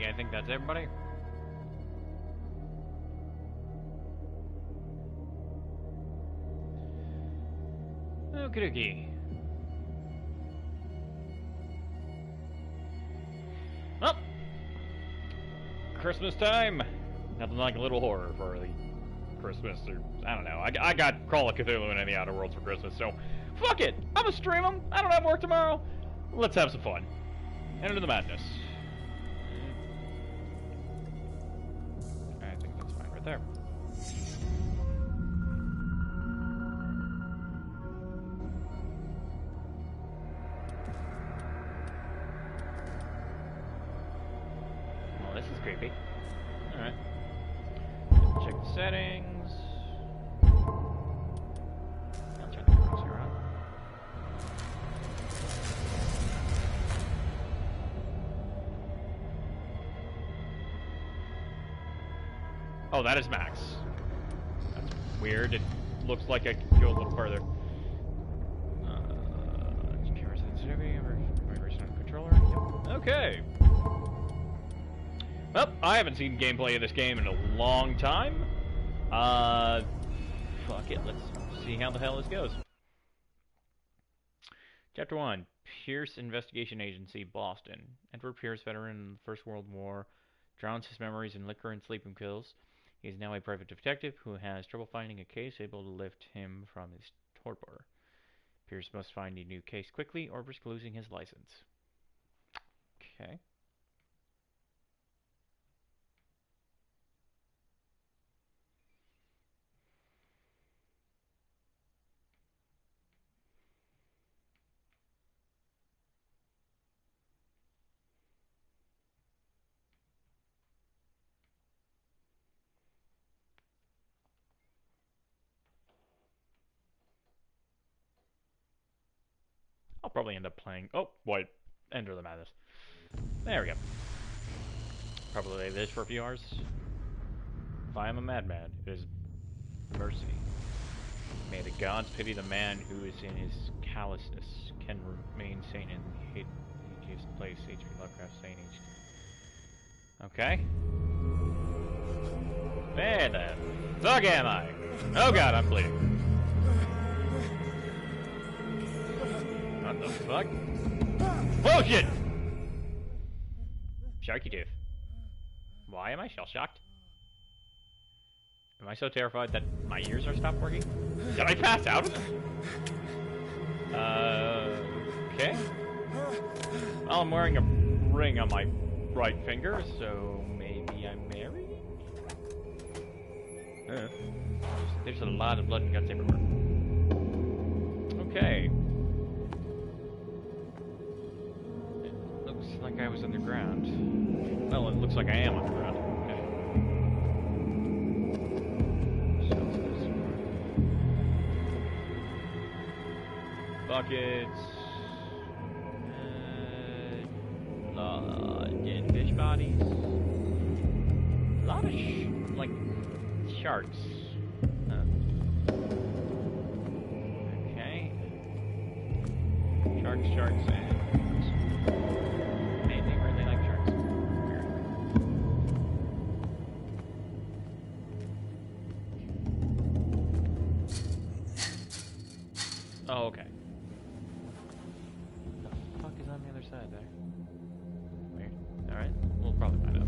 I think that's everybody. Okie dokie. Well, Christmas time. Nothing like a little horror for the Christmas, or I don't know. I got Call of Cthulhu and the Outer Worlds for Christmas, so fuck it. I'm gonna stream them. I don't have work tomorrow. Let's have some fun. Enter the madness. I think that's fine right there. Well, this is creepy. Alright. Check the settings. I'll turn the crosshair on. Oh, that is max. That's weird. It looks like I could go a little further. Camera sensitivity, vibration on the controller. Yep. Okay. Well, I haven't seen gameplay of this game in a long time. Fuck it. Let's see how the hell this goes. Chapter 1. Pierce Investigation Agency, Boston. Edward Pierce, veteran in the First World War, drowns his memories in liquor and sleeping pills. He is now a private detective who has trouble finding a case able to lift him from his torpor. Pierce must find a new case quickly or risk losing his license. Okay. I'll probably end up playing... Oh, wait. Enter the Madness. There we go. Probably leave this for a few hours. If I am a madman, it is mercy. May the gods pity the man who is in his callousness, can remain sane in the his place. H.P. Lovecraft, sane aged. Okay. There then. Fuck am I? Oh god, I'm bleeding. What the fuck? Bullshit! Sharky tooth. Why am I shell-shocked? Am I so terrified that my ears are stopped working? Did I pass out? Okay. Well, I'm wearing a ring on my right finger, so maybe I'm married? There's a lot of blood and guts everywhere. Okay. Looks like I was underground. Well, it looks like I am underground. Okay. Buckets. Dead fish bodies. A lot of like sharks. Okay. Sharks, and anything really like sharks. Weird. Oh, okay. What the fuck is on the other side there? Weird. Alright, we'll probably find out.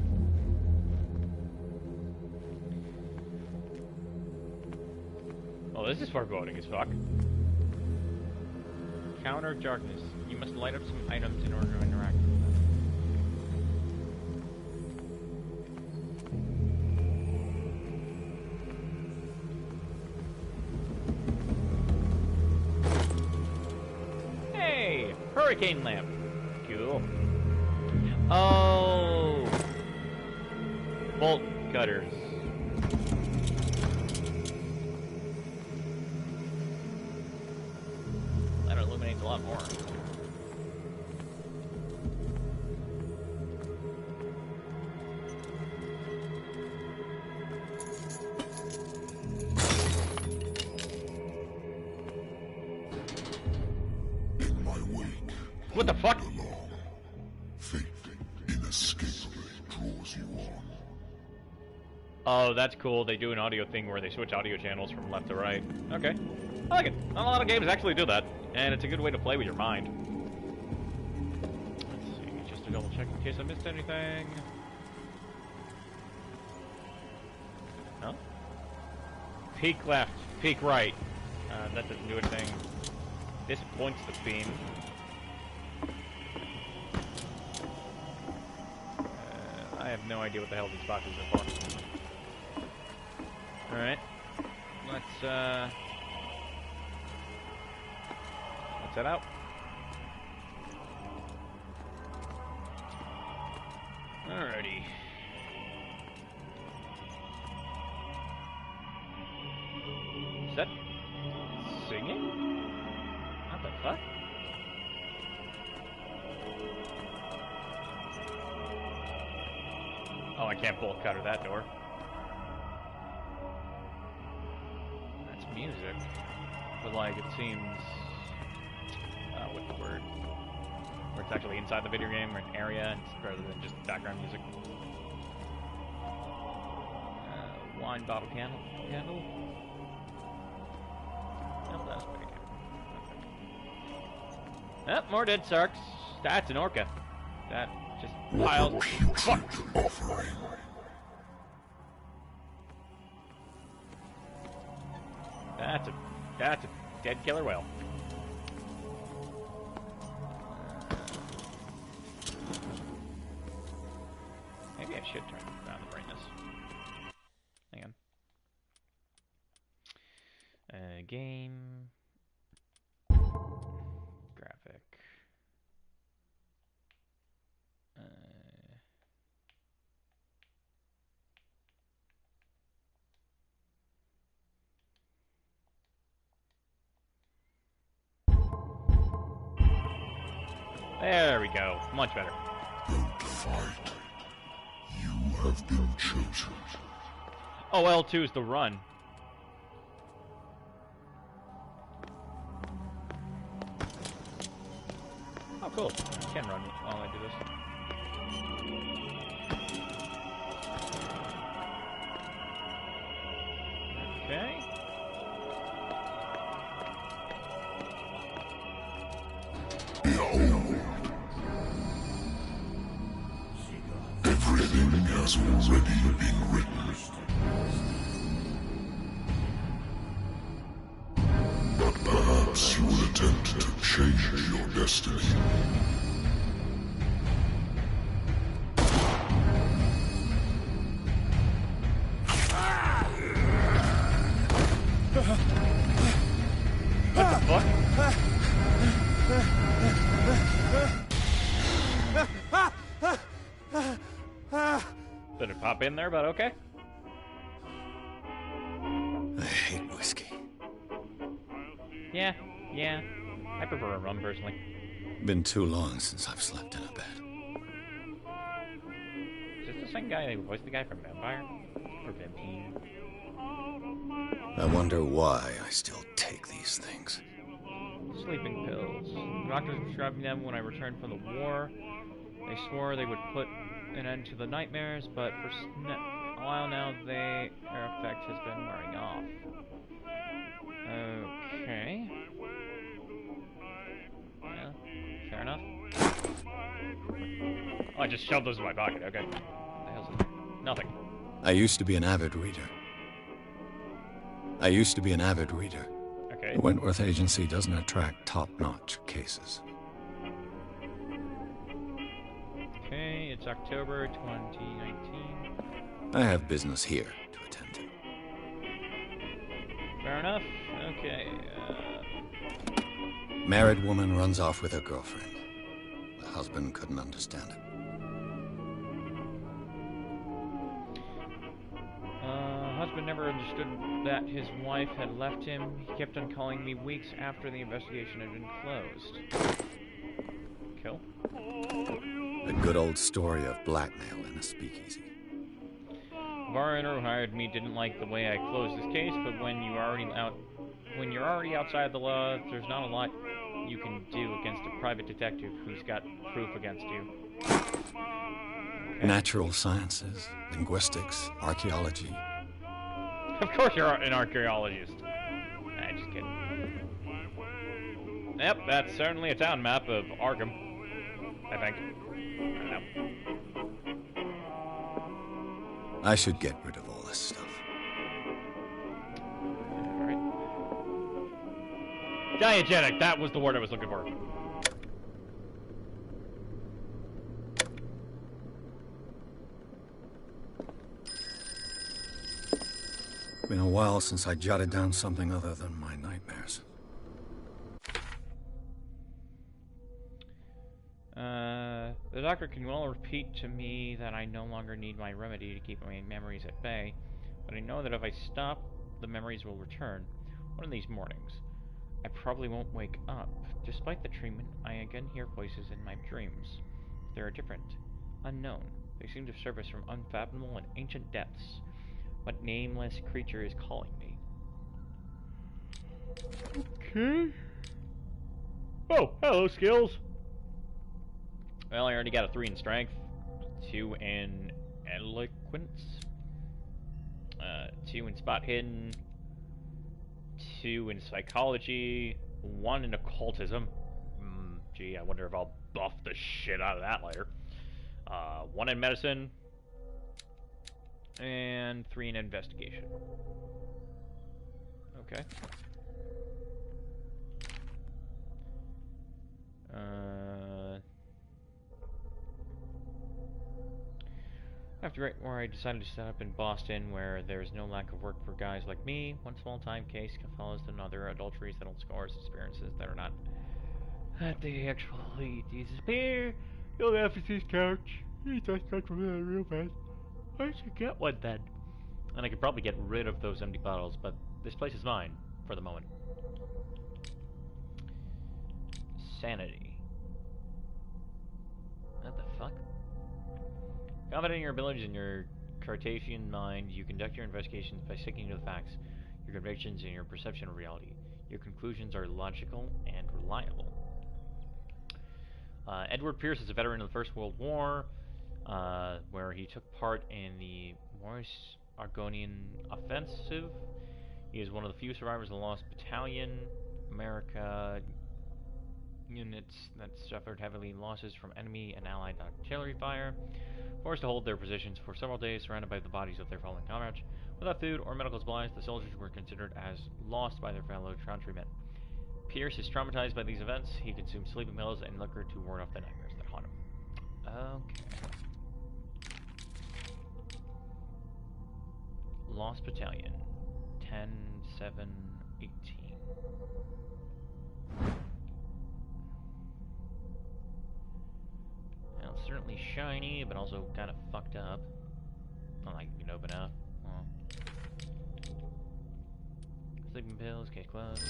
Oh, this is foreboding as fuck. Counter darkness. You must light up some items in order to interact with them. Hey! Hurricane lamp. Cool. Oh! Bolt cutters. That illuminates a lot more. In my wake. What the fuck? Along. Fate inescapably draws Oh, that's cool. They do an audio thing where they switch audio channels from left to right. Okay. I like it. Not a lot of games actually do that, and it's a good way to play with your mind. Let's see, just to double check in case I missed anything. No? Peek left, peek right. That doesn't do anything. This points the beam. I have no idea what the hell these boxes are for. Alright. Let's head out. Alrighty. Is that singing? What the fuck? Oh, I can't bolt cutter that door. That's music. But like, it seems... what's the word? Where it's actually inside the video game or an area, rather than just background music. Wine bottle candle? Oh, that's pretty good. Oh, more dead sharks. That's an orca. That just piles. Fuck! That's a dead killer whale. Maybe I should turn down the brightness. Hang on. Game. Graphic. There we go. Much better. Don't fight. You have been chosen. Oh, L2 is the run. Oh, cool. I can run while I do this. Okay. Everything has already been written. But perhaps you will attempt to change your destiny. What the fuck? Did it pop in there, but okay. I hate whiskey. Yeah. I prefer a rum, personally. Been too long since I've slept in a bed. Is this the same guy who voiced the guy from Vampire? Or Vampire? I wonder why I still take these things. Sleeping pills. The doctors prescribed me them when I returned from the war. They swore they would put an end to the nightmares, but for a while now, their effect has been wearing off. Okay. Yeah, fair enough. Oh, I just shoved those in my pocket, okay. What the hell's in there? Nothing. I used to be an avid reader. Okay. The Wentworth Agency doesn't attract top-notch cases. Okay, it's October 2019. I have business here to attend to. Fair enough. Okay, Married woman runs off with her girlfriend. The husband couldn't understand it. Husband never understood that his wife had left him. He kept on calling me weeks after the investigation had been closed. Kill? A good old story of blackmail in a speakeasy. The bartender who hired me didn't like the way I closed this case, but when you're already outside the law, there's not a lot you can do against a private detective who's got proof against you. Natural sciences, linguistics, archaeology. Of course you're an archaeologist. Nah, just kidding. Yep, that's certainly a town map of Arkham, I think. I don't know. I should get rid of all this stuff. Alright. Diegetic, that was the word I was looking for. Been a while since I jotted down something other than my nightmares. The doctor can well repeat to me that I no longer need my remedy to keep my memories at bay, but I know that if I stop, the memories will return. One of these mornings. I probably won't wake up. Despite the treatment, I again hear voices in my dreams. They are different, unknown. They seem to surface from unfathomable and ancient depths. What nameless creature is calling me? Okay. Oh, hello, skills. Well, I already got a 3 in strength, 2 in eloquence, 2 in spot hidden, 2 in psychology, 1 in occultism. Gee, I wonder if I'll buff the shit out of that later. 1 in medicine, and 3 in investigation. Okay. After where I decided to set up in Boston, where there's no lack of work for guys like me, one small-time case follows another, adultery, settled scores, experiences that are not that they actually disappear. You'll have to see couch. He does cut from that real fast. I should get one then. And I could probably get rid of those empty bottles, but this place is mine for the moment. Sanity. What the fuck? Confident in your abilities and your Cartesian mind, you conduct your investigations by sticking to the facts, your convictions, and your perception of reality. Your conclusions are logical and reliable. Edward Pierce is a veteran of the First World War, where he took part in the Morris Argonian Offensive. He is one of the few survivors of the Lost Battalion, America units that suffered heavy losses from enemy and allied artillery fire. Forced to hold their positions for several days, surrounded by the bodies of their fallen comrades. Without food or medical supplies, the soldiers were considered as lost by their fellow countrymen. Pierce is traumatized by these events. He consumes sleeping pills and liquor to ward off the nightmares that haunt him. Okay. Lost Battalion. 10/7/18. Now, it's certainly shiny, but also kind of fucked up. Not like you can open up. Sleeping pills, case closed.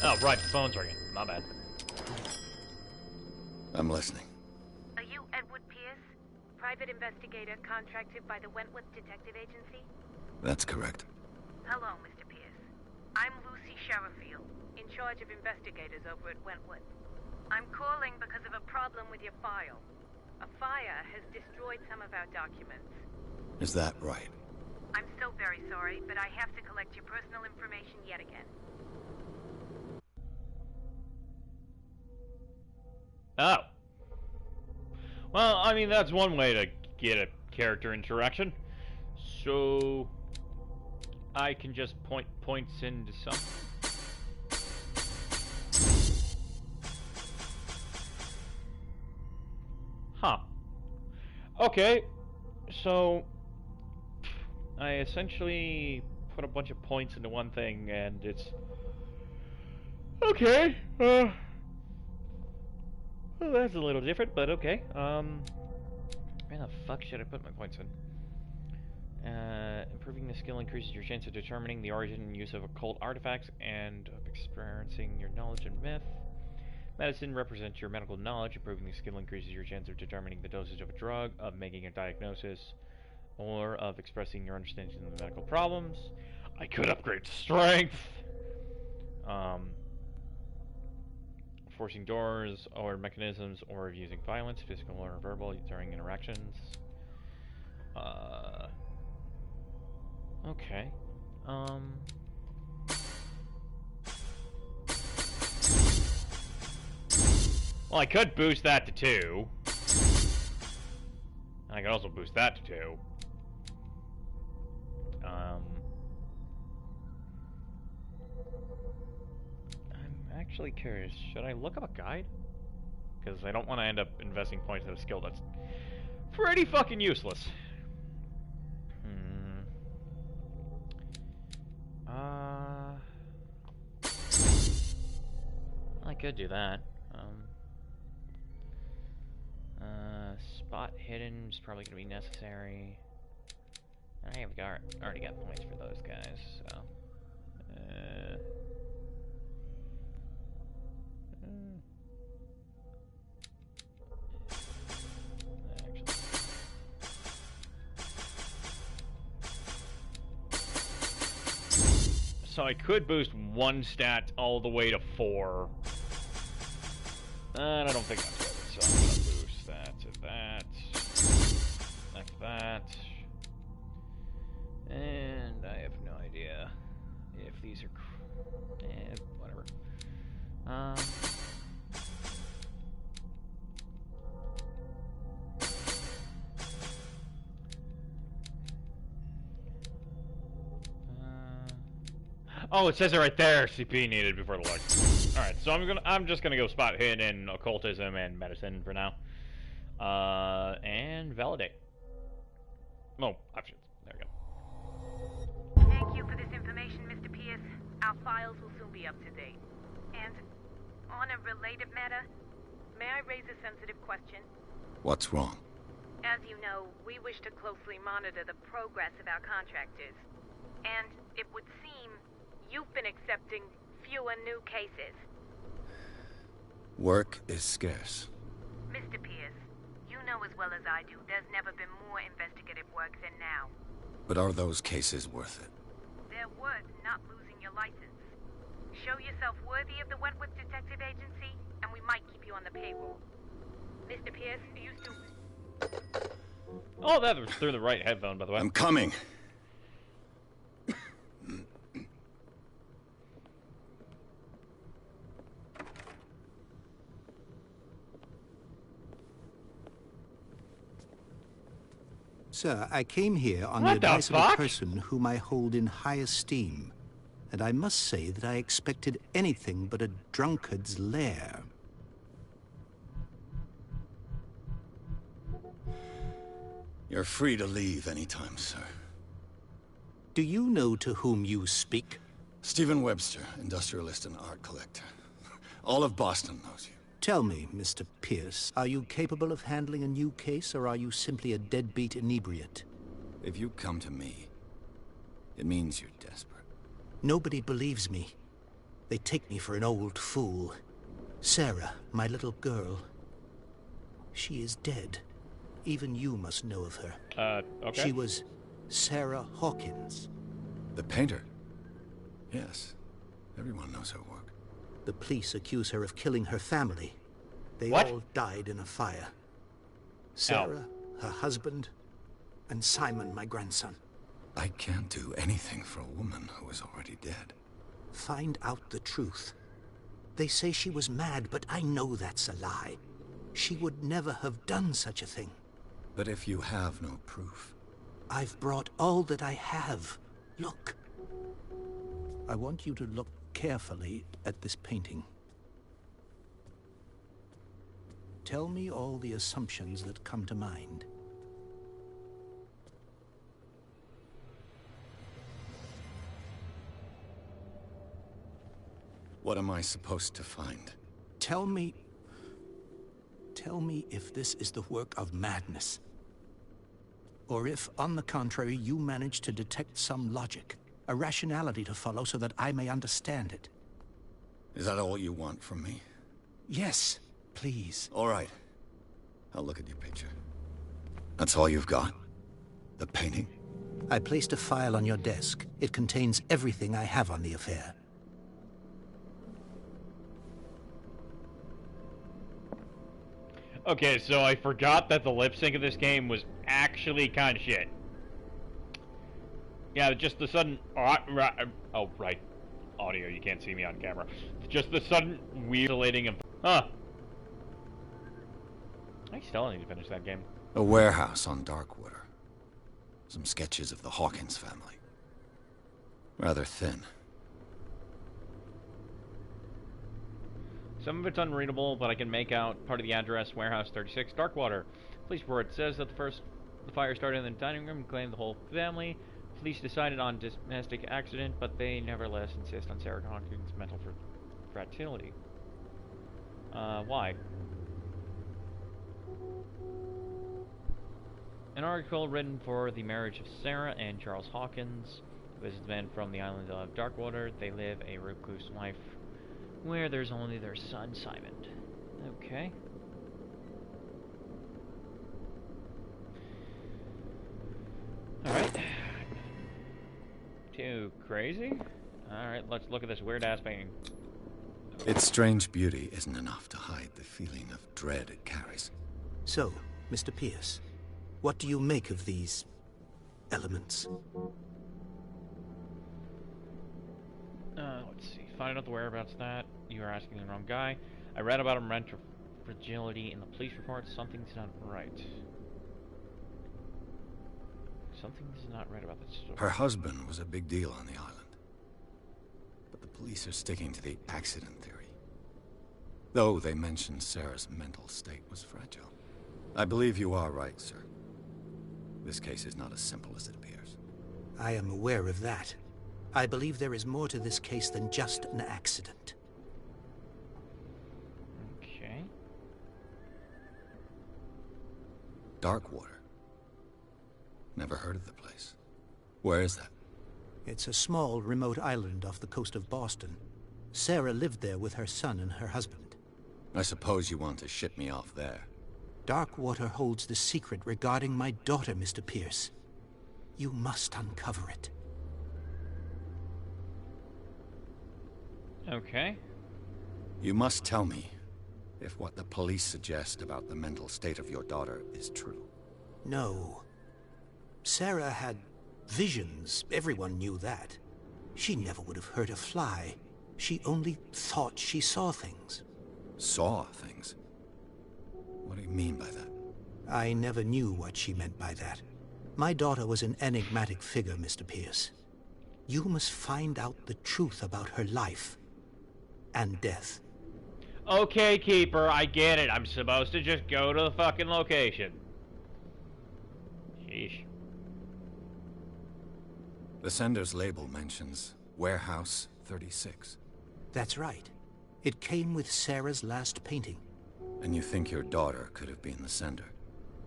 Oh, right, the phone's ringing. My bad. I'm listening. Are you Edward Pierce? Private investigator contracted by the Wentworth Detective Agency? That's correct. Hello, Mr. Pierce. I'm Lucy Sherifield, in charge of investigators over at Wentworth. I'm calling because of a problem with your file. A fire has destroyed some of our documents. Is that right? I'm so very sorry, but I have to collect your personal information yet again. Oh. Well, I mean, that's one way to get a character interaction. So I can just point points into something. Huh. Okay. So I essentially put a bunch of points into one thing, and it's okay. Well, that's a little different, but okay. Where the fuck should I put my points in? Improving the skill increases your chance of determining the origin and use of occult artifacts and of experiencing your knowledge and myth. Medicine represents your medical knowledge. Improving the skill increases your chance of determining the dosage of a drug, of making a diagnosis, or of expressing your understanding of the medical problems. I could upgrade strength. forcing doors or mechanisms, or using violence, physical or verbal, during interactions. Okay. Well, I could boost that to 2. And I could also boost that to 2. I'm actually curious. Should I look up a guide? Because I don't want to end up investing points in a skill that's pretty fucking useless. I could do that. Spot hidden is probably going to be necessary. I have already got points for those guys, so. Actually. So I could boost one stat all the way to 4. And I don't think that's good, so I'm gonna boost that to that. That's that. And I have no idea if these are... whatever. Oh, it says it right there. CP needed before the look. All right, so I'm just gonna go spot hidden, occultism, and medicine for now. And validate. Oh, options. There we go. Thank you for this information, Mr. Pierce. Our files will soon be up to date. And on a related matter, may I raise a sensitive question? What's wrong? As you know, we wish to closely monitor the progress of our contractors. And it would seem you've been accepting fewer new cases. Work is scarce. Mr. Pierce, you know as well as I do, there's never been more investigative work than now. But are those cases worth it? They're worth not losing your license. Show yourself worthy of the Wentworth Detective Agency, and we might keep you on the payroll. Mr. Pierce, you used to... Oh, that was through the right headphone, by the way. I'm coming. Sir, I came here on What the the advice of a fuck? person whom I hold in high esteem. And I must say that I expected anything but a drunkard's lair. You're free to leave anytime, sir. Do you know to whom you speak? Stephen Webster, industrialist and art collector. All of Boston knows you. Tell me, Mr. Pierce, are you capable of handling a new case, or are you simply a deadbeat inebriate? If you come to me, it means you're desperate. Nobody believes me. They take me for an old fool. Sarah, my little girl, she is dead. Even you must know of her. Okay. She was Sarah Hawkins. The painter? Yes. Everyone knows her work. The police accuse her of killing her family. They What? all died in a fire. Sarah, her husband, and Simon, my grandson. I can't do anything for a woman who is already dead. Find out the truth. They say she was mad, but I know that's a lie. She would never have done such a thing. But if you have no proof... I've brought all that I have. Look. I want you to look carefully at this painting. Tell me all the assumptions that come to mind. What am I supposed to find? Tell me if this is the work of madness. Or if, on the contrary, you manage to detect some logic, a rationality to follow so that I may understand it. Is that all you want from me? Yes, please. All right. I'll look at your picture. That's all you've got? The painting? I placed a file on your desk. It contains everything I have on the affair. Okay, so I forgot that the lip sync of this game was actually kind of shit. Yeah, just the sudden... Oh, right. Audio, you can't see me on camera. Just the sudden weird of... Huh. I still need to finish that game. A warehouse on Darkwater. Some sketches of the Hawkins family. Rather thin. Some of it's unreadable, but I can make out part of the address, Warehouse 36, Darkwater. Police report says that the fire started in the dining room and claimed the whole family. Police decided on domestic accident, but they nevertheless insist on Sarah Hawkins' mental fragility. Why? An article written for the marriage of Sarah and Charles Hawkins, businessmen from the island of Darkwater. They live a recluse life where there's only their son, Simon. Okay. Alright. Too crazy? Alright, let's look at this weird-ass painting. Its strange beauty isn't enough to hide the feeling of dread it carries. So, Mr. Pierce, what do you make of these elements? Let's see. Find out the whereabouts of that. You are asking the wrong guy. I read about him mental fragility in the police report. Something's not right. Something's not right about this story. Her husband was a big deal on the island. But the police are sticking to the accident theory. Though they mentioned Sarah's mental state was fragile. I believe you are right, sir. This case is not as simple as it appears. I am aware of that. I believe there is more to this case than just an accident. Okay. Darkwater. Never heard of the place. Where is that? It's a small, remote island off the coast of Boston. Sarah lived there with her son and her husband. I suppose you want to ship me off there. Darkwater holds the secret regarding my daughter, Mr. Pierce. You must uncover it. Okay. You must tell me if what the police suggest about the mental state of your daughter is true. No. Sarah had visions. Everyone knew that. She never would have hurt a fly. She only thought she saw things. Saw things? What do you mean by that? I never knew what she meant by that. My daughter was an enigmatic figure, Mr. Pierce. You must find out the truth about her life and death. Okay, Keeper, I get it. I'm supposed to just go to the fucking location. Sheesh. The sender's label mentions Warehouse 36. That's right. It came with Sarah's last painting. And you think your daughter could have been the sender?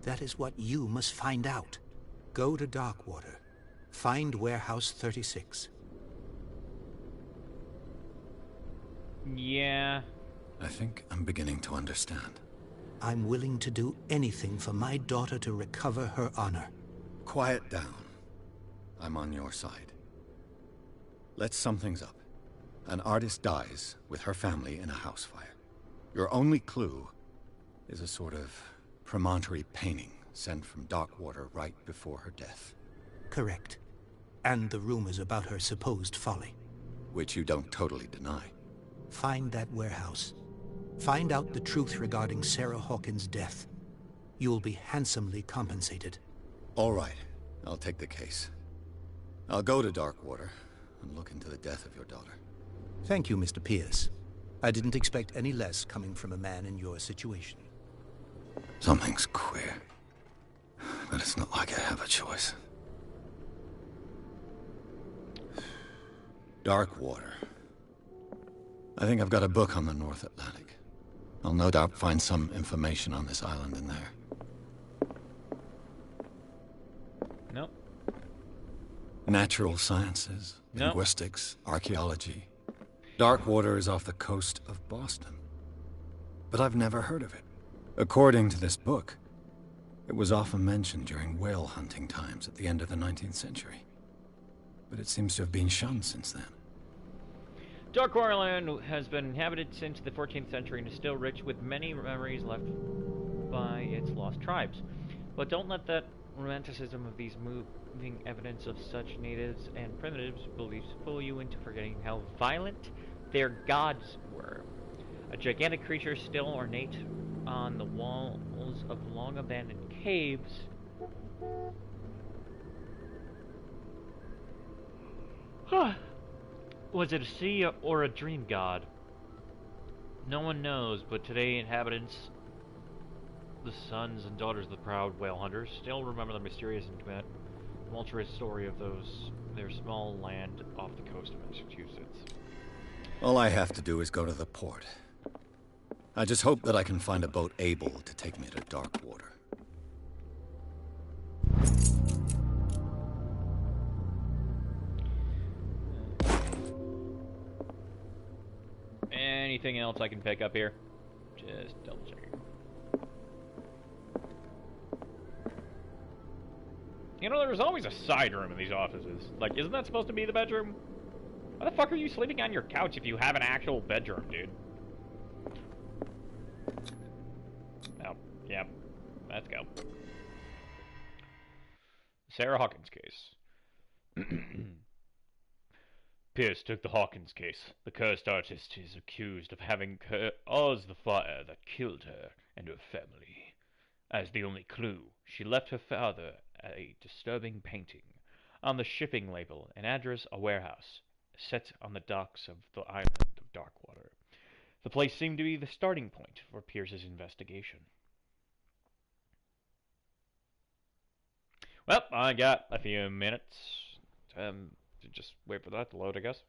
That is what you must find out. Go to Darkwater. Find Warehouse 36. Yeah. I think I'm beginning to understand. I'm willing to do anything for my daughter to recover her honor. Quiet down. I'm on your side. Let's sum things up. An artist dies with her family in a house fire. Your only clue is a sort of promontory painting sent from Darkwater right before her death. Correct. And the rumors about her supposed folly. Which you don't totally deny. Find that warehouse. Find out the truth regarding Sarah Hawkins' death. You'll be handsomely compensated. All right. I'll take the case. I'll go to Darkwater and look into the death of your daughter. Thank you, Mr. Pierce. I didn't expect any less coming from a man in your situation. Something's queer. But it's not like I have a choice. Darkwater. I think I've got a book on the North Atlantic. I'll no doubt find some information on this island in there. Nope. Natural sciences, Nope. linguistics, archaeology. Darkwater is off the coast of Boston. But I've never heard of it. According to this book, it was often mentioned during whale hunting times at the end of the 19th century. But it seems to have been shunned since then. Darkwater Land has been inhabited since the 14th century and is still rich with many memories left by its lost tribes. But don't let that romanticism of these moving evidence of such natives and primitives beliefs fool you into forgetting how violent their gods were. A gigantic creature still ornate on the walls of long abandoned caves. Was it a sea or a dream god? No one knows, but today inhabitants, the sons and daughters of the proud whale hunters, still remember the mysterious and tumultuous story of their small land off the coast of Massachusetts. All I have to do is go to the port. I just hope that I can find a boat able to take me to dark water. Anything else I can pick up here? Just double checking. You know, there's always a side room in these offices. Like, isn't that supposed to be the bedroom? Why the fuck are you sleeping on your couch if you have an actual bedroom, dude? Oh, yep. Let's go. Sarah Hawkins case. Pierce took the Hawkins case. The cursed artist is accused of having caused the fire that killed her and her family. As the only clue, she left her father a disturbing painting. On the shipping label, an address, a warehouse, set on the docks of the island of Darkwater. The place seemed to be the starting point for Pierce's investigation. Well, I got a few minutes. To just wait for that to load, I guess.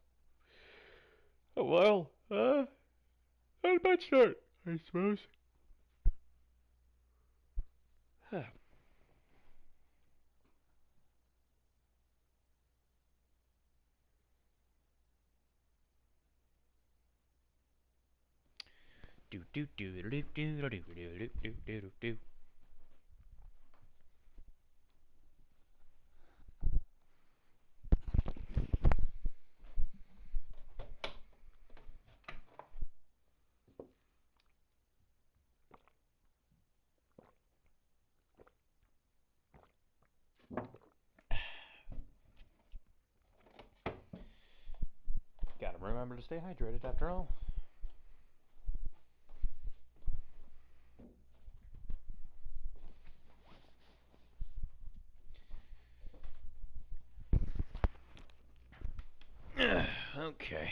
Oh, well, I might start, I suppose. Do do do do do do do do do do do. Gotta remember to stay hydrated after all. Okay.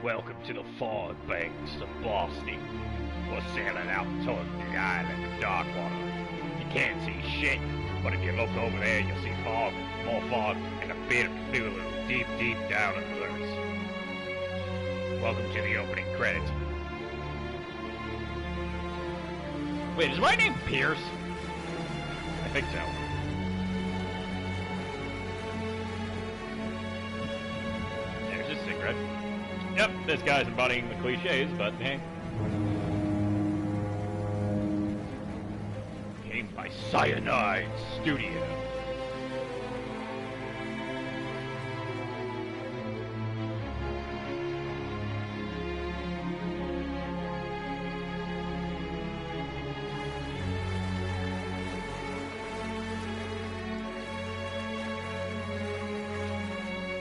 Welcome to the fog banks of Boston. We're sailing out towards the island of Darkwater. You can't see shit, but if you look over there, you'll see fog, more fog, and a bit of Cthulhu deep, deep down in the earth. Welcome to the opening credits. Wait, is my name Pierce? I think so. There's his cigarette. Yep, this guy's embodying the cliches, but hey. Came by Cyanide Studio.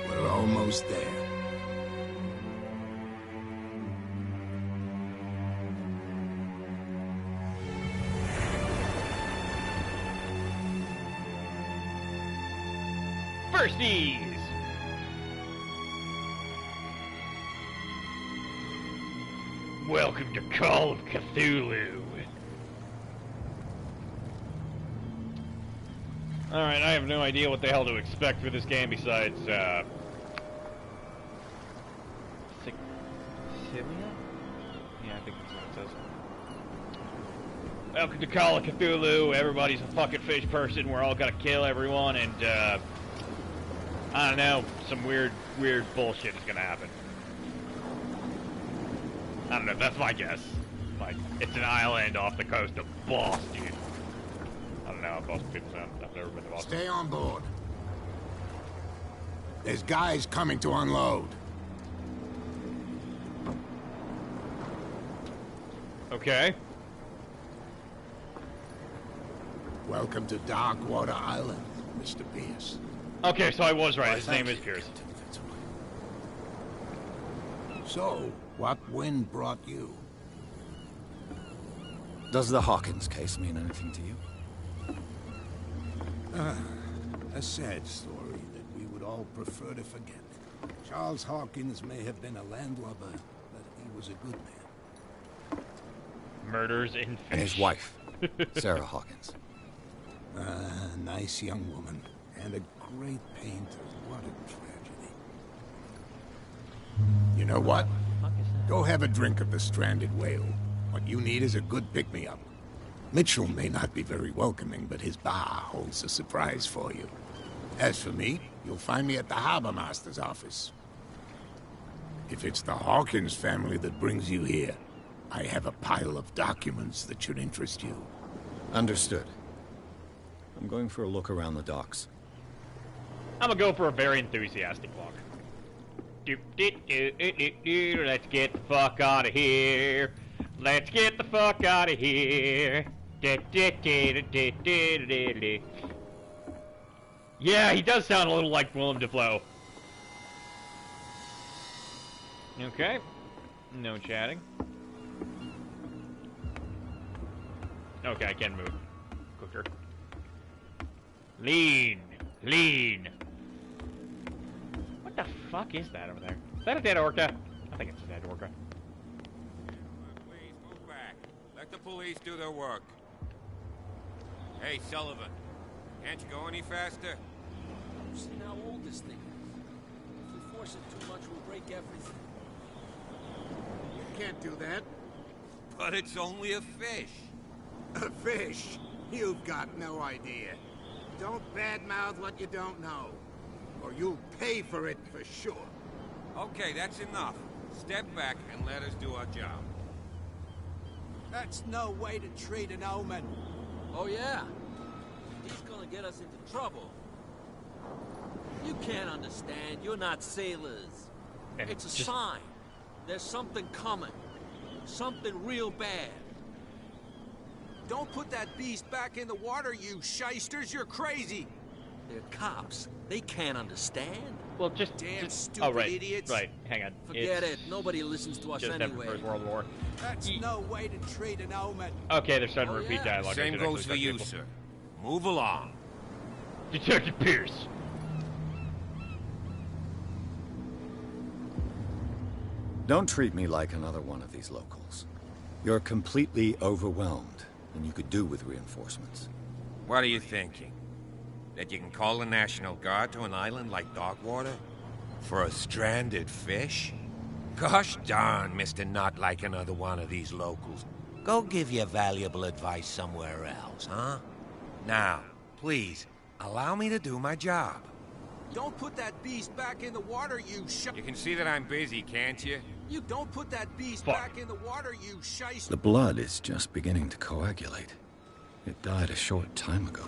We're almost there. Firsties! Welcome to Call of Cthulhu. Alright, I have no idea what the hell to expect for this game besides, Scythia? Yeah, I think that's what it says. Welcome to Call of Cthulhu. Everybody's a fucking fish person. We're all gonna kill everyone, and, I don't know, some weird bullshit is gonna happen. I don't know, that's my guess. Like, it's an island off the coast of Boston. I don't know. how Boston people sound. I've never been to Boston. Stay on board. There's guys coming to unload. Okay. Welcome to Darkwater Island, Mr. Pierce. Okay, so I was right. Why, His thank name is you, Pierce. Captain Fitzroy. So, what wind brought you? Does the Hawkins case mean anything to you? A sad story that we would all prefer to forget. Charles Hawkins may have been a landlubber, but he was a good man. Murders in fish. And his wife, Sarah Hawkins. A nice young woman, and a great painter. What a tragedy. You know what? Go have a drink of the stranded whale. What you need is a good pick-me-up. Mitchell may not be very welcoming, but his bar holds a surprise for you. As for me, you'll find me at the Harbor Master's office. If it's the Hawkins family that brings you here, I have a pile of documents that should interest you. Understood. I'm going for a look around the docks. I'm gonna go for a very enthusiastic walk. Let's get the fuck out of here. Let's get the fuck out of here. Yeah, he does sound a little like Willem Dafoe. Okay. No chatting. Okay, I can move quicker. Lean. Lean. What the fuck is that over there? Is that a dead orca? I think it's a dead orca. Please move back. Let the police do their work. Hey, Sullivan. Can't you go any faster? You've seen how old this thing is. If we force it too much, we'll break everything. You can't do that. But it's only a fish. A fish? You've got no idea. Don't badmouth what you don't know, or you'll pay for it for sure. Okay, that's enough. Step back and let us do our job. That's no way to treat an omen. Oh, yeah? He's gonna get us into trouble. You can't understand. You're not sailors. And It's a just- sign. There's something coming. Something real bad. Don't put that beast back in the water, you shysters! You're crazy! They're cops. They can't understand. Well, just Damn stupid oh, right, idiots. right. Hang on. Forget It's it. Nobody listens to us just after anyway. First World War. That's no way to treat an omen. Okay, they're starting to Oh, repeat yeah. dialogue. Same They should goes actually for you, people. sir. Move along. Detective Pierce. Don't treat me like another one of these locals. You're completely overwhelmed, and you could do with reinforcements. What are you thinking? That you can call the National Guard to an island like Darkwater? For a stranded fish? Gosh darn, Mr. Not Like Another One of these locals. Go give your valuable advice somewhere else, huh? Now, please, allow me to do my job. Don't put that beast back in the water, you You can see that I'm busy, can't you? You don't put that beast Fuck. back in the water, you shyster! The blood is just beginning to coagulate. It died a short time ago.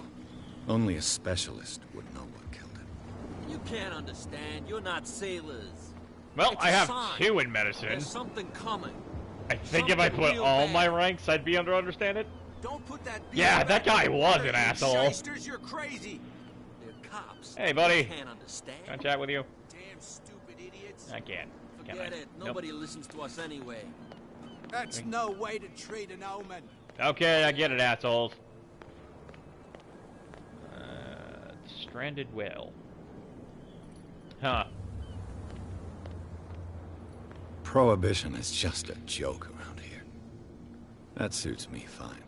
Only a specialist would know what killed it. You can't understand. You're not sailors. Well, It's I a have sign. 2 in medicine. There's something coming. I think if I something put real all bad. my ranks, I'd be able to understand it. Don't put that beast Yeah, back that in guy the was water, an you asshole. shysters! You're crazy! They're cops. Hey, buddy. They can't understand. Can I chat with you? Damn stupid idiots! I can't. Can Forget I? it. Nope. Nobody listens to us anyway. That's no way to treat an omen. Okay, I get it, assholes. Stranded whale. Huh. Prohibition is just a joke around here. That suits me fine.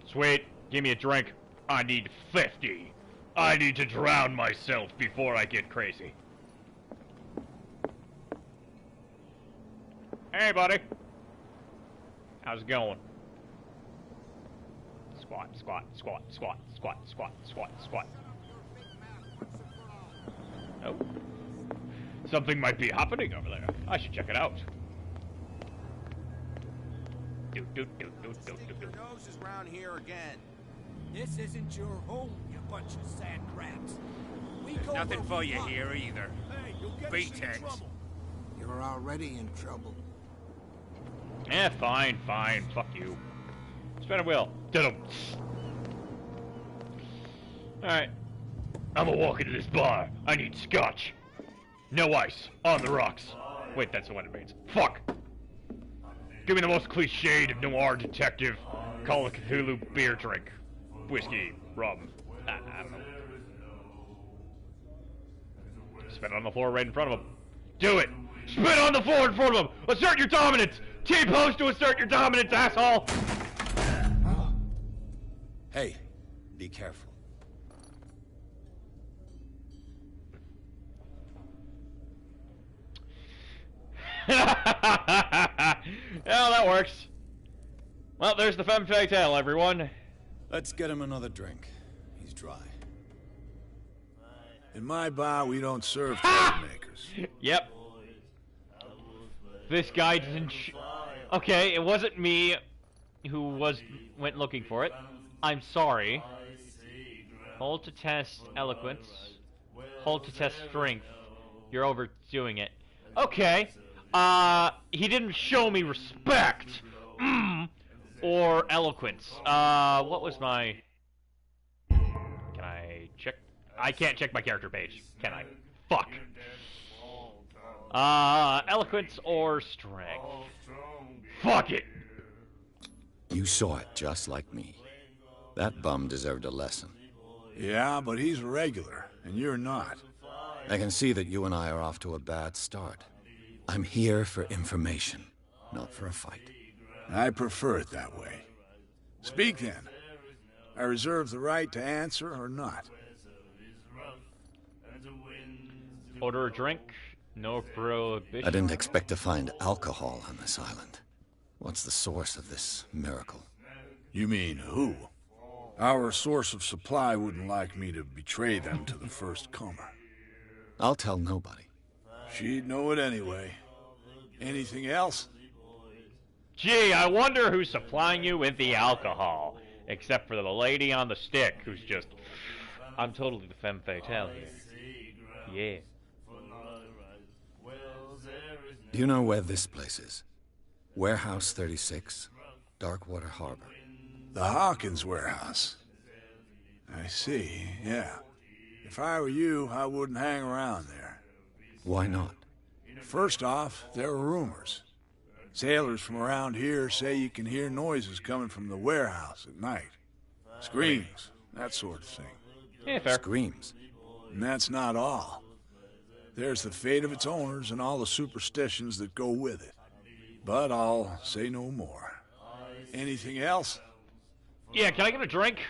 Sweet. Give me a drink. I need 50. I need to drown myself before I get crazy. Hey, buddy. How's it going? Squat, squat, squat, squat, squat, squat, squat, squat. Oh. Something might be happening over there. I should check it out. Do, do, do, do, do, do, do. Your nose is round here again. This isn't your home, you bunch of sand crabs. There's nothing for you here either. Hey, you'll get us in Beatex. trouble. You're already in trouble. Eh, fine, fine. Fuck you. Spin a wheel. Did Alright. I'm gonna walk into this bar. I need scotch. No ice. On the rocks. Wait, that's the one it means. Fuck! Give me the most cliched of noir detective Call of Cthulhu beer drink. Whiskey. Rum. I don't know. Spit on the floor right in front of him. Do it! Spit on the floor in front of him! Assert your dominance! T-pose to assert your dominance, asshole! Hey, be careful. Yeah, that works. Well, there's the femme fatale, everyone. Let's get him another drink. He's dry. In my bar, we don't serve troublemakers. Yep. This guy didn't. Okay, it wasn't me who went looking for it. I'm sorry. Hold to test eloquence. Hold to test strength. You're overdoing it. Okay. He didn't show me respect. Or eloquence. What was my... Can I check? I can't check my character page, can I? Fuck. Eloquence or strength? Fuck it! You saw it just like me. That bum deserved a lesson. Yeah, but he's a regular, and you're not. I can see that you and I are off to a bad start. I'm here for information, not for a fight. I prefer it that way. Speak then. I reserve the right to answer or not. Order a drink. No prohibition. I didn't expect to find alcohol on this island. What's the source of this miracle? You mean who? Our source of supply wouldn't like me to betray them to the first comer. I'll tell nobody. She'd know it anyway. Anything else? Gee, I wonder who's supplying you with the alcohol. Except for the lady on the stick, who's just... I'm totally the femme fatale here. Yeah. Do you know where this place is? Warehouse 36, Darkwater Harbor. The Hawkins warehouse. I see, yeah. If I were you, I wouldn't hang around there. Why not? First off, there are rumors. Sailors from around here say you can hear noises coming from the warehouse at night. Screams, that sort of thing. Yeah, fair. Screams. And that's not all. There's the fate of its owners and all the superstitions that go with it. But I'll say no more. Anything else? Yeah, can I get a drink?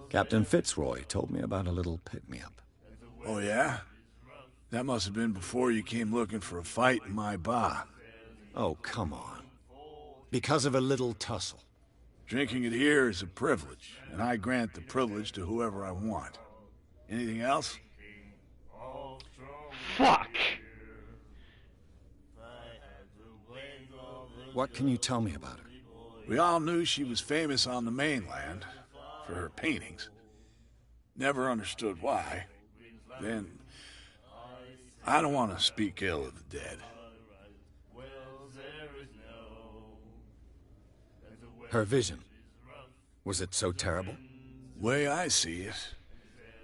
Captain Fitzroy told me about a little pick-me-up. Oh, yeah? That must have been before you came looking for a fight in my bar. Oh, come on. Because of a little tussle. Drinking it here is a privilege, and I grant the privilege to whoever I want. Anything else? Fuck! What can you tell me about her? We all knew she was famous on the mainland for her paintings. Never understood why. Then, I don't want to speak ill of the dead. Her vision. Was it so terrible? Way I see it,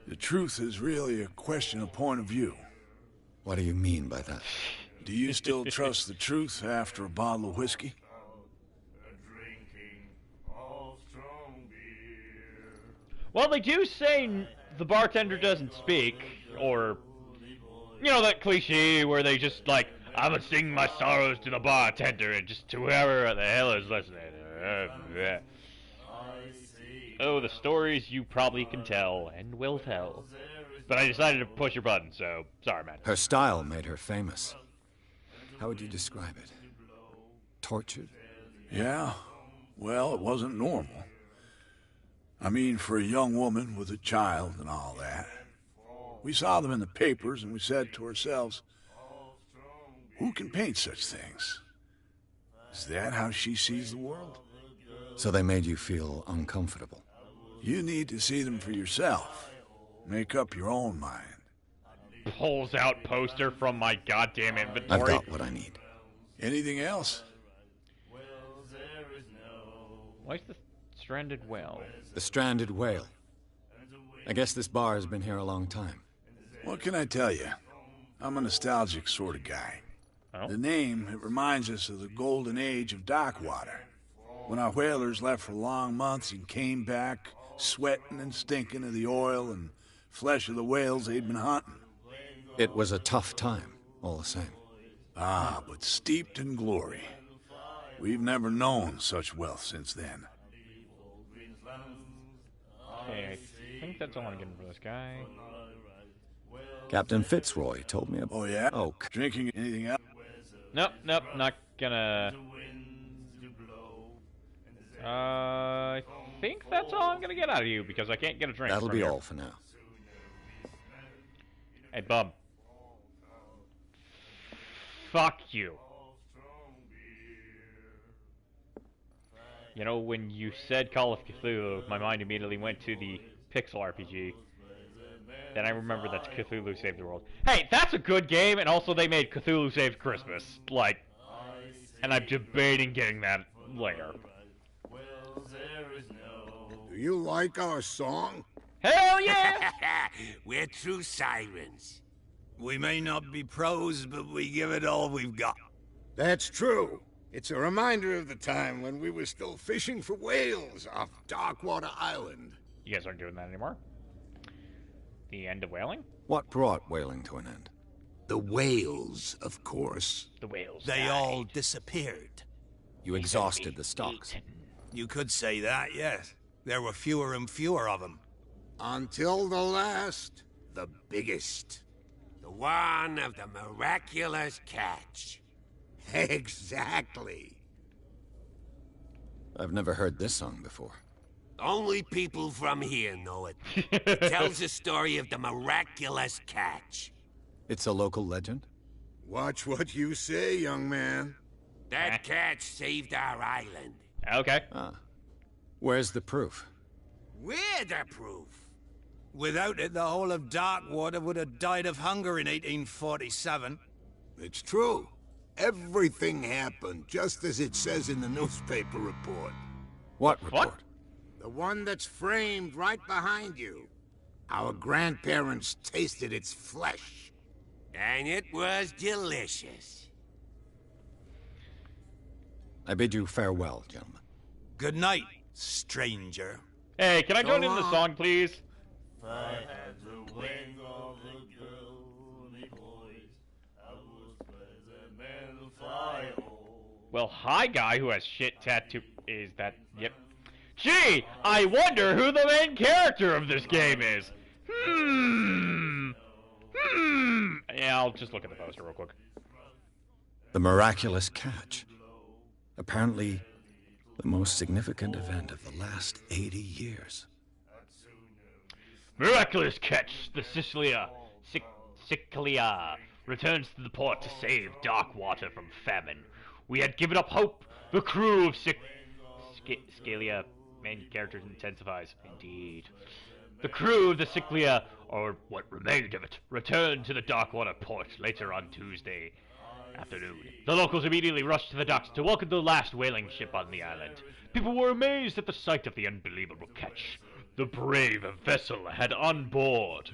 the truth is really a question of point of view. What do you mean by that? Do you still trust the truth after a bottle of whiskey? Well, they do say the bartender doesn't speak, or... You know, that cliche where they just, like, I'm gonna sing my sorrows to the bartender and just to whoever the hell is listening. Oh, the stories you probably can tell and will tell. But I decided to push your button, so sorry, man. Her style made her famous. How would you describe it? Tortured? Yeah, well, it wasn't normal. I mean, for a young woman with a child and all that. We saw them in the papers and we said to ourselves, who can paint such things? Is that how she sees the world? So they made you feel uncomfortable? You need to see them for yourself. Make up your own mind. Pulls out poster from my goddamn inventory. I've got what I need. Anything else? Why's the stranded whale? The stranded whale. I guess this bar has been here a long time. What can I tell you? I'm a nostalgic sort of guy. Oh? The name, it reminds us of the golden age of dockwater. When our whalers left for long months and came back, sweating and stinking of the oil and flesh of the whales they'd been hunting. It was a tough time, all the same. Ah, but steeped in glory. We've never known such wealth since then. Okay, I think that's all I'm getting for this guy. Captain Fitzroy told me about... Oh, yeah? Oh, Drinking anything else? Nope, not gonna... I think that's all I'm gonna get out of you, because I can't get a drink that'll from be here. all for now. Hey, bub. Fuck you. You know, when you said Call of Cthulhu, my mind immediately went to the Pixel RPG. Then I remember that Cthulhu Saved the World. Hey, that's a good game, and also they made Cthulhu Saved Christmas. Like, and I'm debating getting that later. Do you like our song? Hell yeah! We're true sirens. We may not be pros, but we give it all we've got. That's true. It's a reminder of the time when we were still fishing for whales off Darkwater Island. You guys aren't doing that anymore? The end of whaling? What brought whaling to an end? The whales, of course. The whales They died. all disappeared. You exhausted the stocks. You could say that, yes. There were fewer and fewer of them. Until the last, the biggest. The one of the miraculous catch. Exactly. I've never heard this song before. Only people from here know it. It tells the story of the miraculous catch. It's a local legend? Watch what you say, young man. That catch saved our island. Okay. Ah. Where's the proof? We're the proof. Without it, the whole of Darkwater would have died of hunger in 1847. It's true. Everything happened just as it says in the newspaper report. What report? The one that's framed right behind you. Our grandparents tasted its flesh. And it was delicious. I bid you farewell, gentlemen. Good night, stranger. Hey, can I join in the song, please? If I had the wing of the girly voice, I would spread the man to fly Well, hi, guy who has shit tattoo. Is that? Yep. Gee, I wonder who the main character of this game is. Yeah, I'll just look at the poster real quick. The miraculous catch. Apparently, the most significant event of the last 80 years. Miraculous catch. The Sicilia returns to the port to save Darkwater from famine. We had given up hope. The crew of Sicilia, main characters intensifies. Indeed. The crew of the Sicilia, or what remained of it, returned to the Darkwater port later on Tuesday afternoon. The locals immediately rushed to the docks to welcome the last whaling ship on the island. People were amazed at the sight of the unbelievable catch the brave vessel had on board,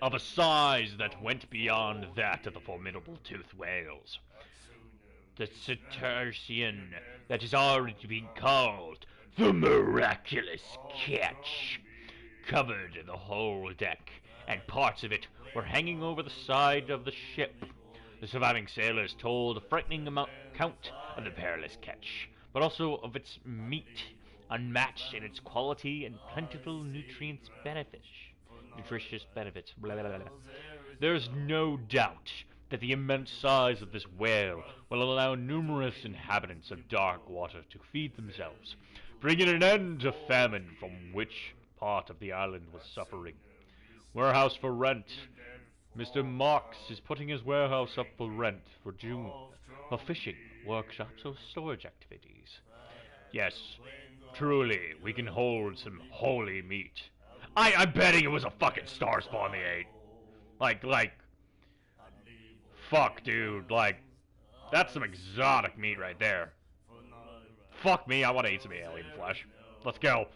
of a size that went beyond that of the formidable toothed whales. The cetacean that is already being called the miraculous catch covered the whole deck, and parts of it were hanging over the side of the ship. The surviving sailors told a frightening account of the perilous catch, but also of its meat, unmatched in its quality and plentiful nutritious benefits. Blah, blah, blah, blah. There's no doubt that the immense size of this whale will allow numerous inhabitants of Darkwater to feed themselves, bringing an end to famine from which part of the island was suffering. Warehouse for rent. Mr. Marks is putting his warehouse up for rent for June, for fishing, workshops, or storage activities. Yes, Truly, we can hold some holy meat. I'm betting it was a fucking star spawn they ate. Like, fuck, dude. Like, that's some exotic meat right there. Fuck me, I want to eat some alien flesh. Let's go.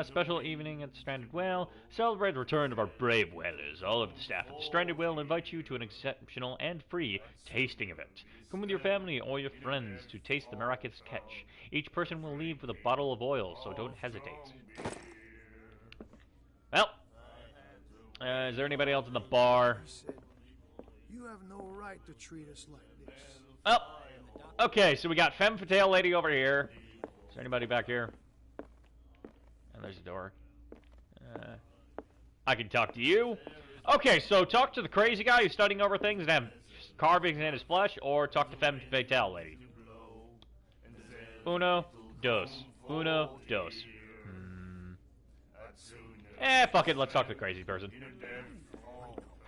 Special evening at the Stranded Whale. Celebrate the return of our brave whalers. All of the staff at the Stranded Whale invite you to an exceptional and free tasting event. Come with your family or your friends to taste the miraculous catch. Each person will leave with a bottle of oil, so don't hesitate. Well, is there anybody else in the bar? You have no right to treat us like this. Well, okay, so we got Femme Fatale lady over here. Is there anybody back here? And there's a door. I can talk to you. Okay, so talk to the crazy guy who's studying over things and have carvings in his flesh, or talk to Femme Fatale lady. Uno, dos. Uno, dos. Fuck it, let's talk to the crazy person.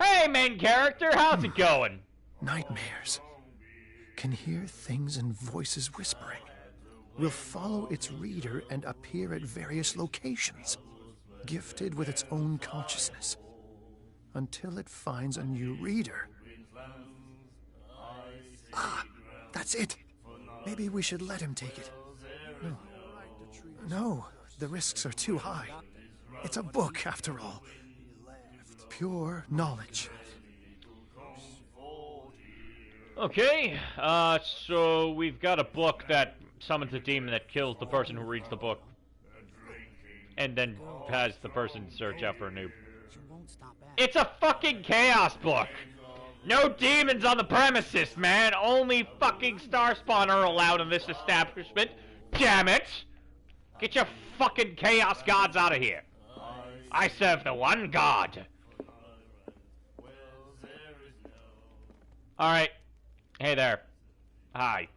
Hey, main character, how's it going? Nightmares. Can hear things and voices whispering. Will follow its reader and appear at various locations, gifted with its own consciousness, until it finds a new reader. Ah, that's it. Maybe we should let him take it. No, the risks are too high. It's a book, after all. Pure knowledge. Okay, so we've got a book that summons a demon that kills the person who reads the book, and then has the person search out for a new... It's a fucking chaos book! No demons on the premises, man! Only fucking Starspawn are allowed in this establishment! Damn it! Get your fucking chaos gods out of here! I serve the one god! Alright. Hey there. Hi.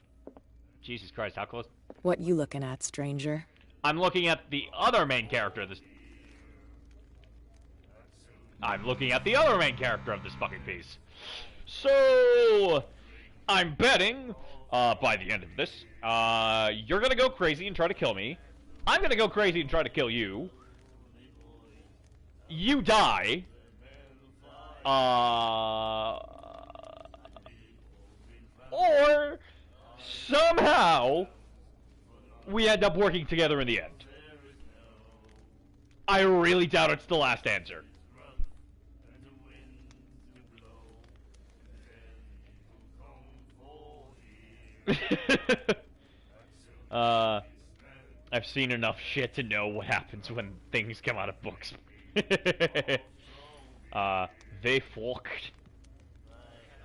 Jesus Christ, how close? What you looking at, stranger? I'm looking at the other main character of this... I'm looking at the other main character of this fucking piece. So... I'm betting, by the end of this, you're gonna go crazy and try to kill me. I'm gonna go crazy and try to kill you. You die. Or somehow we end up working together in the end. I really doubt it's the last answer. I've seen enough shit to know what happens when things come out of books. They forked.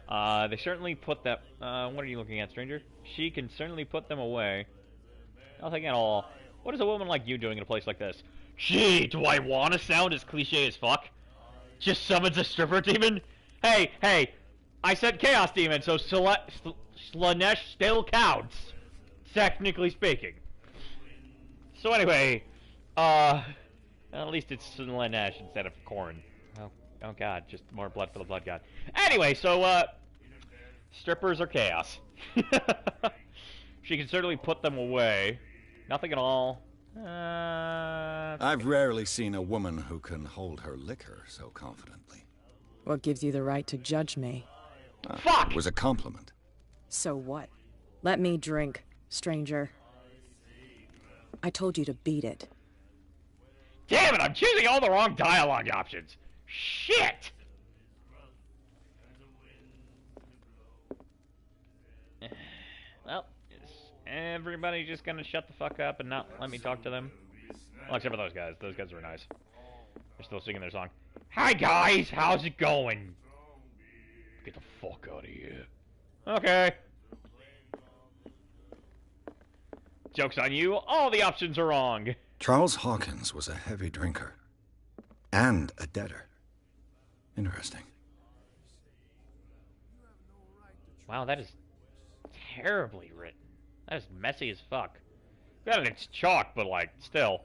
They certainly put that... what are you looking at, stranger? She can certainly put them away. Nothing at all. What is a woman like you doing in a place like this? Gee, do I want to sound as cliche as fuck? Just summons a stripper demon? Hey, I said chaos demon, so Slanesh still counts. Technically speaking. So anyway, at least it's Slanesh instead of corn. Oh god, just more blood for the blood god. Anyway, so, strippers are chaos. She can certainly put them away. Nothing at all. I've rarely seen a woman who can hold her liquor so confidently. What gives you the right to judge me? Fuck! It was a compliment. So what? Let me drink, stranger. I told you to beat it. Damn it, I'm choosing all the wrong dialogue options. Shit! Well, is everybody just gonna shut the fuck up and not let me talk to them? Well, except for those guys. Those guys were nice. They're still singing their song. Hi guys, how's it going? Get the fuck out of here. Okay. Joke's on you, all the options are wrong. Charles Hawkins was a heavy drinker. And a debtor. Interesting. Wow, that is terribly written. That is messy as fuck. Granted, it's chalk, but like, still.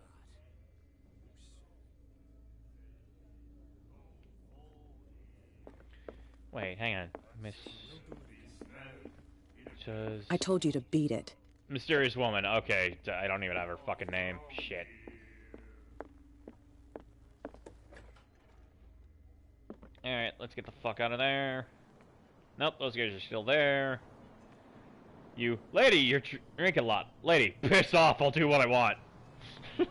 Wait, hang on. Miss... I told you to beat it. Mysterious woman. Okay, I don't even have her fucking name. Shit. Alright, let's get the fuck out of there. Nope, those guys are still there. You... Lady, you're drinking a lot. Lady, piss off, I'll do what I want. To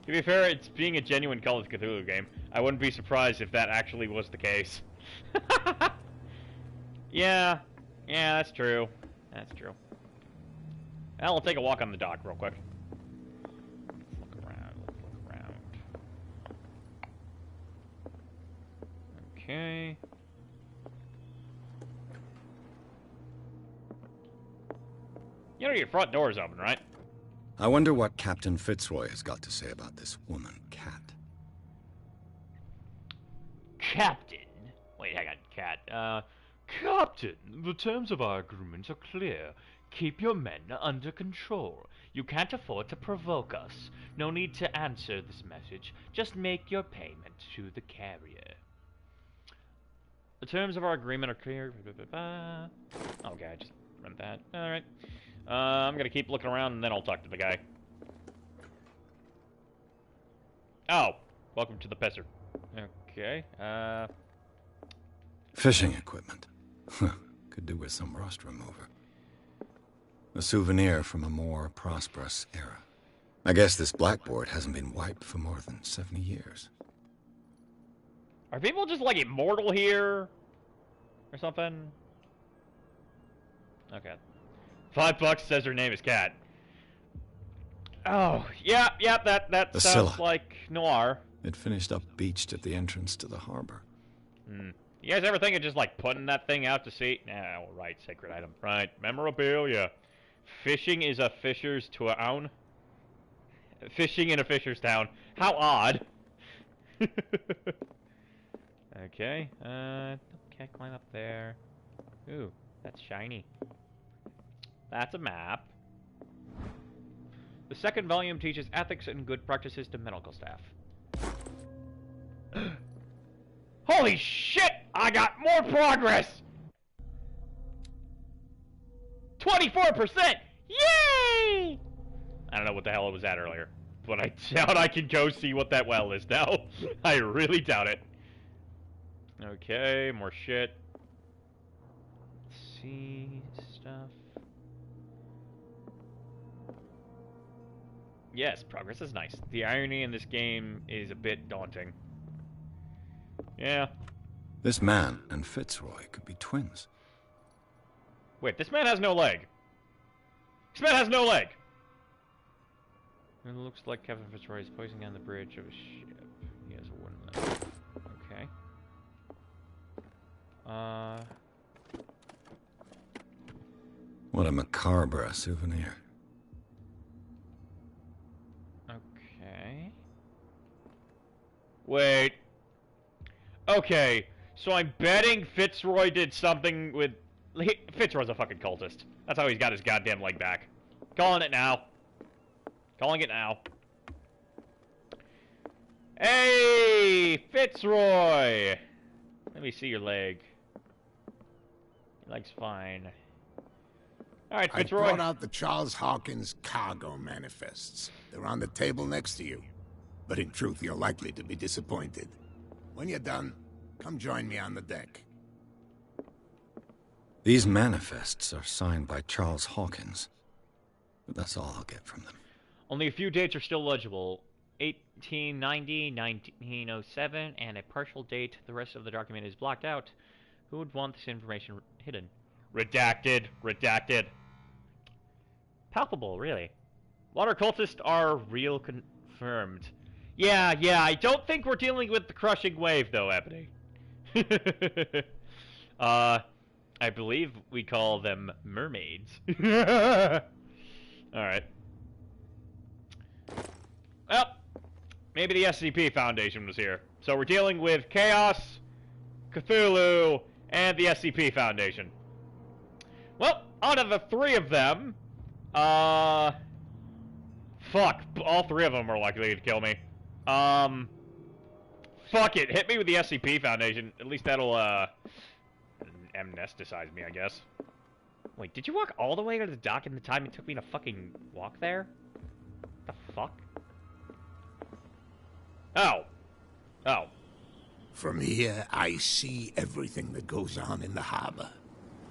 be fair, it's being a genuine Call of Cthulhu game. I wouldn't be surprised if that actually was the case. Yeah, that's true. That's true. Well, I'll take a walk on the dock real quick. Look around, look around. Okay. You know your front door is open, right? I wonder what Captain Fitzroy has got to say about this woman, Cat. Captain? Wait, hang on, Cat. Captain, the terms of our agreement are clear. Keep your men under control. You can't afford to provoke us. No need to answer this message. Just make your payment to the carrier. The terms of our agreement are clear. Okay, I just read that. Alright. I'm gonna keep looking around and then I'll talk to the guy. Oh, welcome to the pisser. Okay, Fishing equipment. Could do with some rust remover. A souvenir from a more prosperous era. I guess this blackboard hasn't been wiped for more than 70 years. Are people just like immortal here? Or something? Okay. $5 says her name is Cat. Oh, yeah, that sounds like Noir. It finished up beached at the entrance to the harbor. You guys ever think of just like putting that thing out to sea? Nah, right, sacred item. Right, memorabilia. Fishing is a fisher's town. Fishing in a fisher's town. How odd. Okay, can't climb up there. Ooh, that's shiny. That's a map. The second volume teaches ethics and good practices to medical staff. Holy shit! I got more progress! 24%! Yay! I don't know what the hell it was at earlier, but I doubt I can go see what that well is now. I really doubt it. Okay, more shit. Let's see stuff. Yes, progress is nice. The irony in this game is a bit daunting. Yeah. This man and Fitzroy could be twins. Wait, this man has no leg. This man has no leg! It looks like Captain Fitzroy is poising on the bridge of a ship. He has a wooden leg. Okay. What a macabre souvenir. Okay. Wait. Okay, so I'm betting Fitzroy did something with... Fitzroy's a fucking cultist. That's how he's got his goddamn leg back. Calling it now. Calling it now. Hey, Fitzroy! Let me see your leg. Your leg's fine. Alright, Fitzroy. I brought out the Charles Hawkins cargo manifests. They're on the table next to you. But in truth, you're likely to be disappointed. When you're done, come join me on the deck. These manifests are signed by Charles Hawkins. But that's all I'll get from them. Only a few dates are still legible. 1890, 1907, and a partial date. The rest of the document is blocked out. Who would want this information hidden? Redacted. Redacted. Palpable, really. Water cultists are real confirmed. Yeah, I don't think we're dealing with the crushing wave, though, Ebony. I believe we call them mermaids. Alright. Well, maybe the SCP Foundation was here. So we're dealing with Chaos, Cthulhu, and the SCP Foundation. Well, out of the three of them, fuck, all three of them are likely to kill me. Fuck it, hit me with the SCP Foundation. At least that'll, amnesticize me, I guess. Wait, did you walk all the way to the dock in the time it took me to fucking walk there? The fuck? Oh. Oh. From here, I see everything that goes on in the harbor.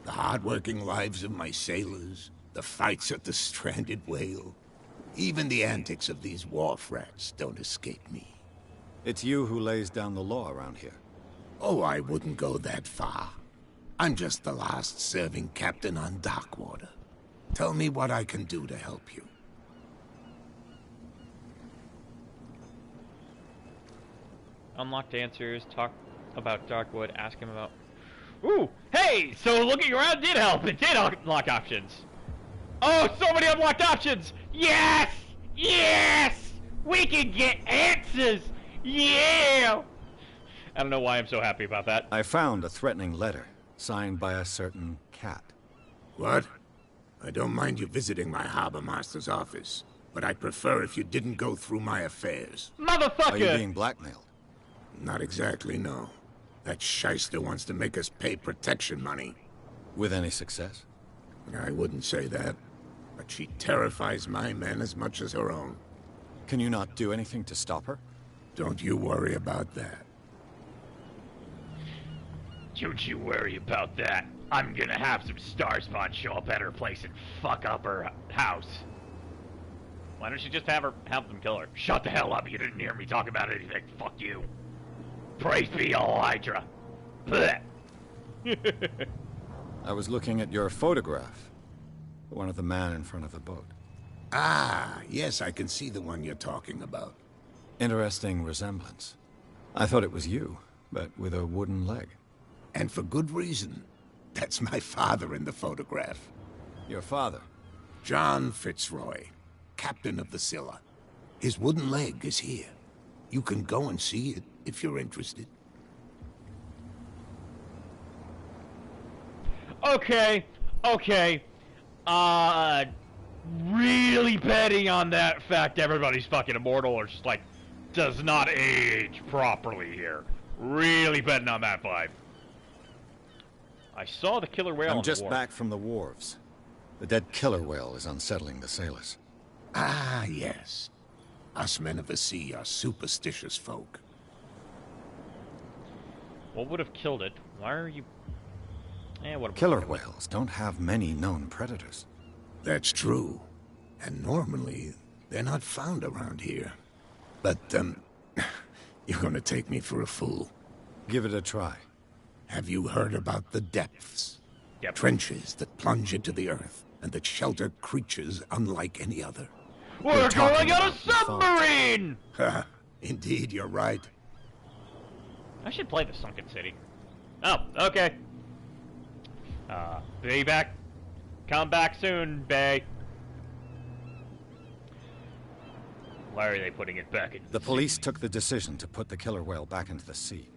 The hard-working lives of my sailors, the fights at the stranded whale. Even the antics of these wharf rats don't escape me. It's you who lays down the law around here. Oh, I wouldn't go that far. I'm just the last serving captain on Darkwater. Tell me what I can do to help you. Unlocked answers, talk about Darkwood, ask him about... Ooh! Hey! So looking around did help! It did unlock options! Oh, so many unlocked options! Yes! Yes! We can get answers! Yeah! I don't know why I'm so happy about that. I found a threatening letter, signed by a certain cat. What? I don't mind you visiting my harbor master's office, but I'd prefer if you didn't go through my affairs. Motherfucker! Are you being blackmailed? Not exactly, no. That shyster wants to make us pay protection money. With any success? I wouldn't say that, but she terrifies my men as much as her own. Can you not do anything to stop her? Don't you worry about that. Don't you worry about that. I'm gonna have some Starspawn show up at her place and fuck up her house. Why don't you just have them kill her? Shut the hell up, you didn't hear me talk about anything. Fuck you. Praise be all Hydra. Blech. I was looking at your photograph. One of the man in front of the boat. Ah, yes, I can see the one you're talking about. Interesting resemblance. I thought it was you, but with a wooden leg. And for good reason. That's my father in the photograph. Your father? John Fitzroy, captain of the Scylla. His wooden leg is here. You can go and see it if you're interested. Okay. Really betting on that fact everybody's fucking immortal or just like does not age properly here. Really betting on that vibe. I saw the killer whale on the just wharf. back from the wharves. The dead killer whale is unsettling the sailors. Ah, yes. Us men of the sea are superstitious folk. What would have killed it? Why are you... Killer whales don't have many known predators. That's true. And normally, they're not found around here. But, you're gonna take me for a fool. Give it a try. Have you heard about the depths? Yep. Trenches that plunge into the earth and that shelter creatures unlike any other. We're going on a submarine! Indeed, you're right. I should play the Sunken City. Oh, okay. Be back. Come back soon, Bay. Why are they putting it back into the police took the decision to put the killer whale back into the sea.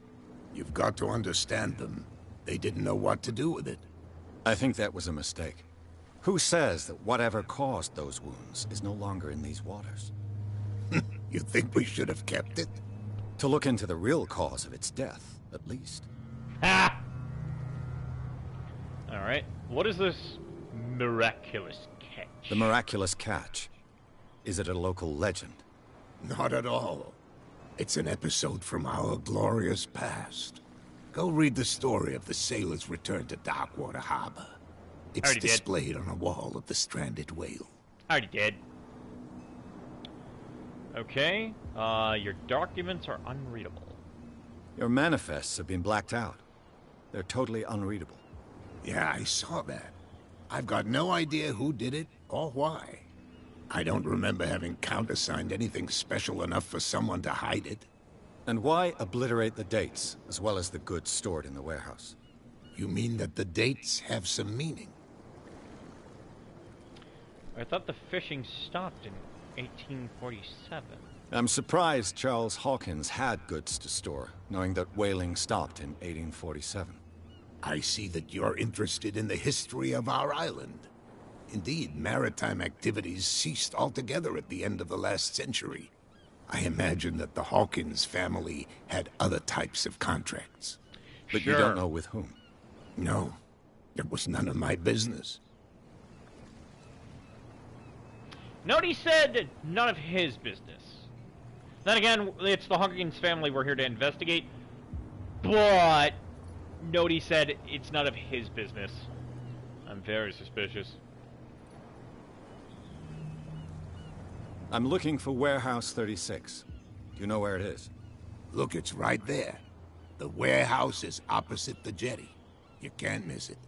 You've got to understand them. They didn't know what to do with it. I think that was a mistake. Who says that whatever caused those wounds is no longer in these waters? You think we should have kept it? To look into the real cause of its death, at least. Ha! Alright, what is this miraculous catch? The miraculous catch. Is it a local legend? Not at all. It's an episode from our glorious past. Go read the story of the sailors' return to Darkwater Harbor. It's displayed on a wall of the stranded whale. I already did. Okay, your documents are unreadable. Your manifests have been blacked out. They're totally unreadable. Yeah, I saw that. I've got no idea who did it or why. I don't remember having countersigned anything special enough for someone to hide it. And why obliterate the dates, as well as the goods stored in the warehouse? You mean that the dates have some meaning? I thought the fishing stopped in 1847. I'm surprised Charles Hawkins had goods to store, knowing that whaling stopped in 1847. I see that you're interested in the history of our island. Indeed, maritime activities ceased altogether at the end of the last century. I imagine that the Hawkins family had other types of contracts. But you don't know with whom? No. It was none of my business. Nody said none of his business. Then again, it's the Hawkins family we're here to investigate, but Nody said it's none of his business. I'm very suspicious. I'm looking for Warehouse 36. Do you know where it is? Look, it's right there. The warehouse is opposite the jetty. You can't miss it.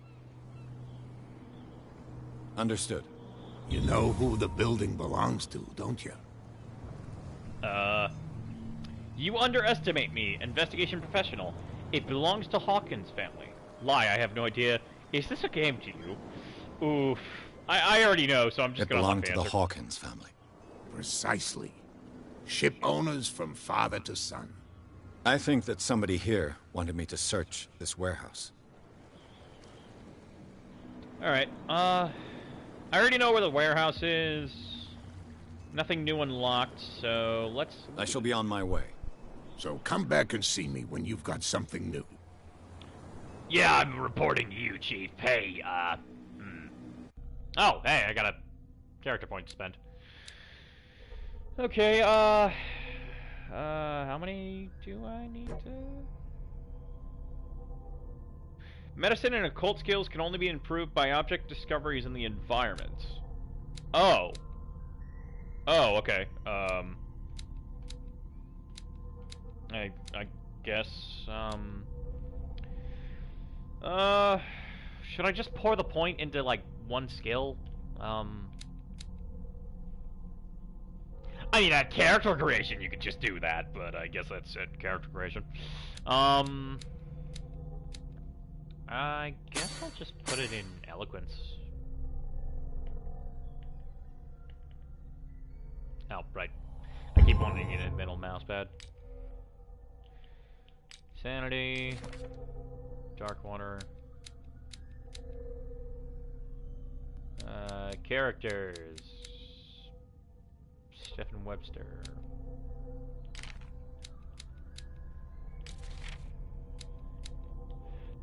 Understood. You know who the building belongs to, don't you? You underestimate me, investigation professional. It belongs to Hawkins family. Lie, I have no idea. Is this a game to you? Oof. I already know, so I'm just gonna It belonged let to the the Hawkins family. Precisely. Ship owners from father to son. I think that somebody here wanted me to search this warehouse. Alright, I already know where the warehouse is. Nothing new unlocked, so let's... I shall be on my way. So come back and see me when you've got something new. Yeah, I'm reporting to you, Chief. Hey, Oh, hey, I got a character point to spend. Okay, how many do I need to... Medicine and occult skills can only be improved by object discoveries in the environment. Oh. Oh, okay. I guess, should I just pour the point into, like, one skill? I mean, at character creation, you could just do that, but I guess that's at character creation. I guess I'll just put it in eloquence. Oh, right. I keep wanting it in middle mouse pad. Sanity. Dark water. Characters. Stephen Webster.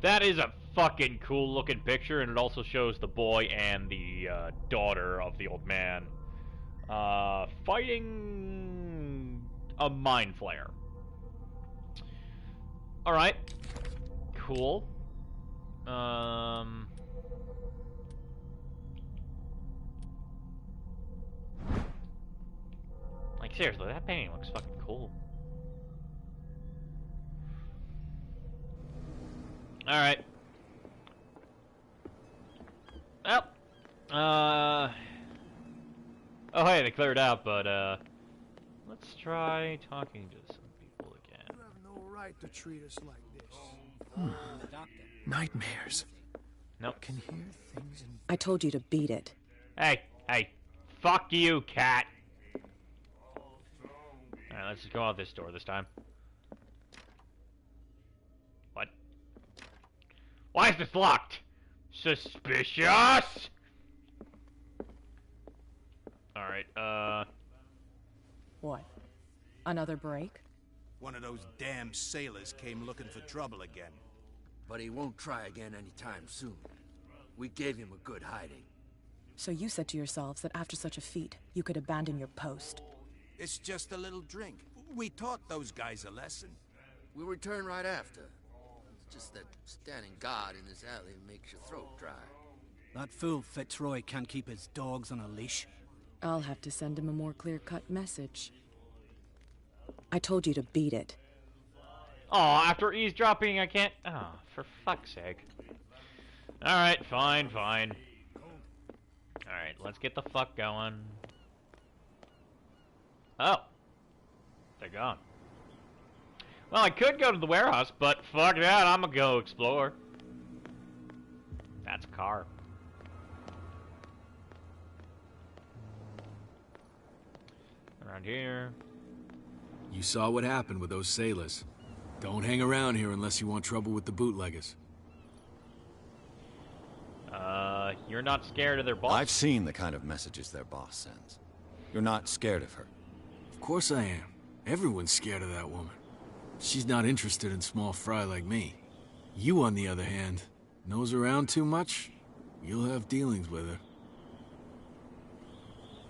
That is a fucking cool looking picture, and it also shows the boy and the daughter of the old man fighting a mind flayer. Alright. Cool. Like, seriously, that painting looks fucking cool. Alright. Well. Oh, hey, they cleared out, but, let's try talking to some people again. You have no right to treat us like this. Nightmares. Nope. Can hear things in... I told you to beat it. Hey, fuck you, cat. Alright, let's just go out this door this time. What? Why is this locked? Suspicious! Alright, What? Another break? One of those damn sailors came looking for trouble again. But he won't try again anytime soon. We gave him a good hiding. So you said to yourselves that after such a feat, you could abandon your post. It's just a little drink. We taught those guys a lesson. We'll return right after. It's just that standing guard in this alley makes your throat dry. That fool Fitzroy can't keep his dogs on a leash. I'll have to send him a more clear-cut message. I told you to beat it. oh, after eavesdropping, I can't... Oh, for fuck's sake. Alright, fine. Alright, let's get the fuck going. Oh. They're gone. Well, I could go to the warehouse, but fuck that, I'm gonna go explore. That's a car. Around here. You saw what happened with those sailors. Don't hang around here unless you want trouble with the bootleggers. You're not scared of their boss? I've seen the kind of messages their boss sends. You're not scared of her. Of course I am. Everyone's scared of that woman. She's not interested in small fry like me. You, on the other hand, nose around too much, you'll have dealings with her.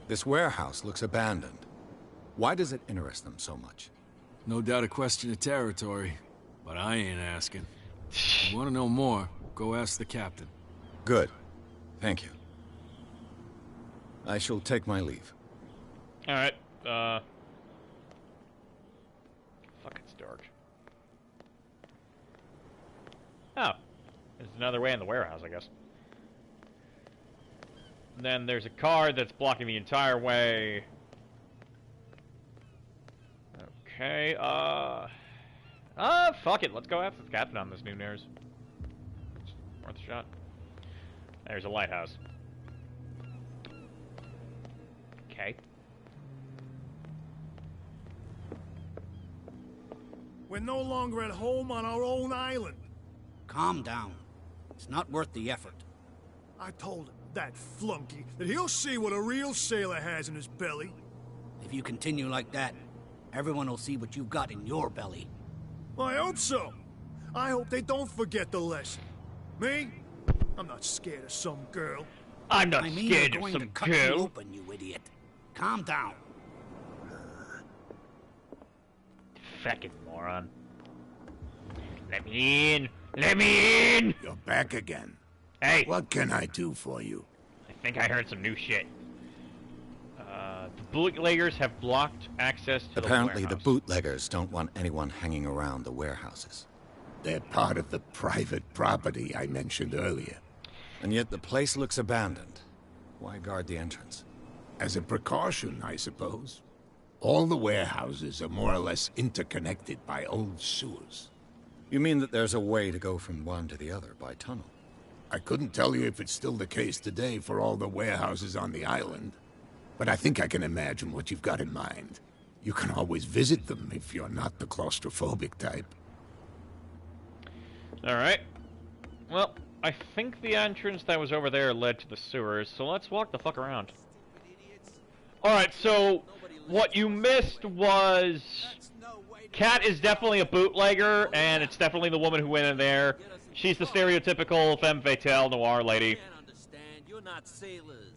This warehouse looks abandoned. Why does it interest them so much? No doubt a question of territory, but I ain't asking. You want to know more, go ask the captain. Good. Thank you. I shall take my leave. Alright, fuck, it's dark. Oh. There's another way in the warehouse, I guess. Then there's a car that's blocking the entire way. Okay, fuck it, let's go after the captain on this new news. It's worth a shot. There's a lighthouse. Okay. We're no longer at home on our own island. Calm down. It's not worth the effort. I told him, that flunky, that he'll see what a real sailor has in his belly. If you continue like that, everyone will see what you've got in your belly. I hope so. I hope they don't forget the lesson. Me? I'm not scared of some girl. I'm not scared they're of going some to cut girl. you open, you idiot. Calm down. Fucking moron. Let me in! Let me in! You're back again. Hey! What can I do for you? I think I heard some new shit. The bootleggers have blocked access to Apparently the the warehouse. bootleggers don't want anyone hanging around the warehouses. They're part of the private property I mentioned earlier. And yet the place looks abandoned. Why guard the entrance? As a precaution, I suppose. All the warehouses are more or less interconnected by old sewers. You mean that there's a way to go from one to the other by tunnel? I couldn't tell you if it's still the case today for all the warehouses on the island, but I think I can imagine what you've got in mind. You can always visit them if you're not the claustrophobic type. Alright. Well, I think the entrance that was over there led to the sewers, so let's walk the fuck around. Alright, so what you missed was... Kat is definitely a bootlegger, and it's definitely the woman who went in there. She's the stereotypical femme fatale noir lady. You can't understand. You're not sailors.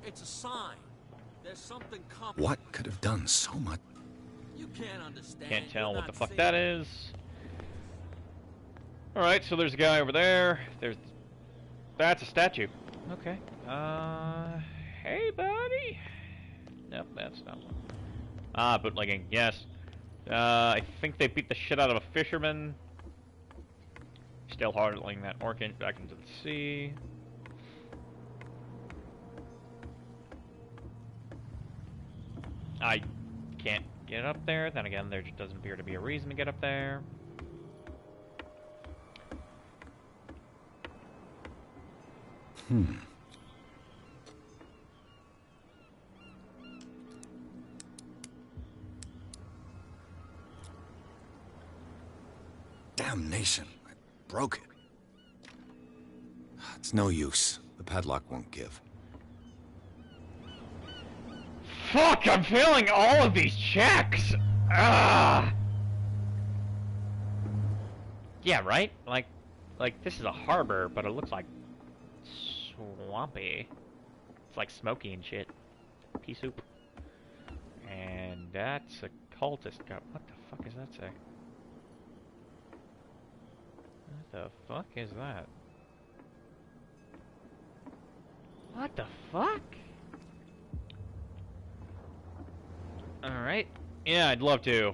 It's a sign. There's something coming. What could have done so much? You can't understand. Can't tell You're what the not fuck sailors. that is. Alright, so there's a guy over there. That's a statue. Okay. Hey, buddy. Nope, that's not one. Ah, bootlegging, yes. I think they beat the shit out of a fisherman. Still hurtling that orc back into the sea. I can't get up there. Then again, there just doesn't appear to be a reason to get up there. Damnation. I broke it. It's no use. The padlock won't give. Fuck, I'm failing all of these checks! Ah! Yeah, right? Like this is a harbor, but it looks like swampy. It's like smoky and shit. Pea soup. And that's a cultist guy. What the fuck does that say? What the fuck is that? What the fuck? Alright. Yeah, I'd love to.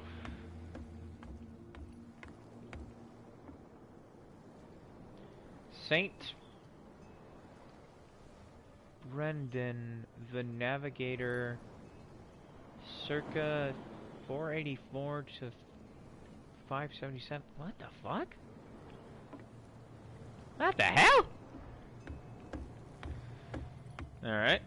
Saint Brendan, the Navigator, circa 484 to 577. What the fuck? What the hell? Alright.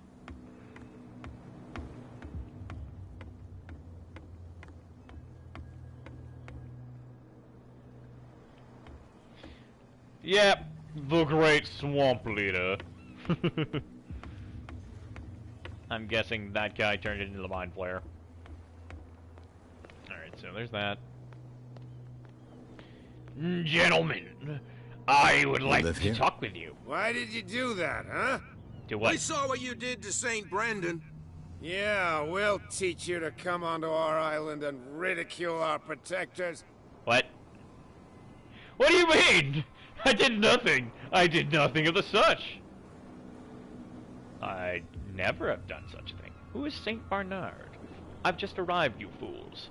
Yep, the great swamp leader. I'm guessing that guy turned it into the mind flayer. Alright, so there's that. Gentlemen, I would like live to here? talk with you. Why did you do that, huh? Do what? We saw what you did to St. Brendan. Yeah, we'll teach you to come onto our island and ridicule our protectors. What? What do you mean? I did nothing. I did nothing of the such. I never have done such a thing. Who is Saint Bernard? I've just arrived, you fools.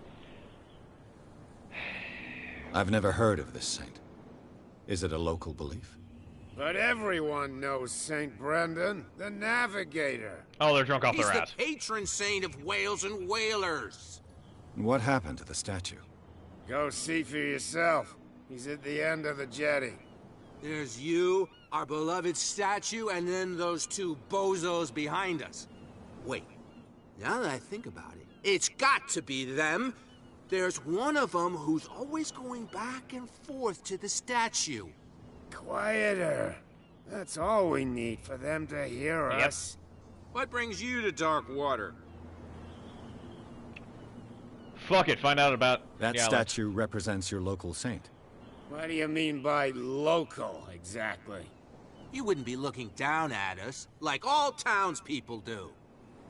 I've never heard of this saint. Is it a local belief? But everyone knows Saint Brendan, the Navigator. Oh, they're drunk off He's their the ass. patron saint of whales and whalers. What happened to the statue? Go see for yourself. He's at the end of the jetty. There's you, our beloved statue, and then those two bozos behind us. Wait, now that I think about it, it's got to be them. There's one of them who's always going back and forth to the statue. Quieter. That's all we need for them to hear us. What brings you to Darkwater? Fuck it, find out about That the island. statue represents your local saint. What do you mean by local, exactly? You wouldn't be looking down at us, like all townspeople do.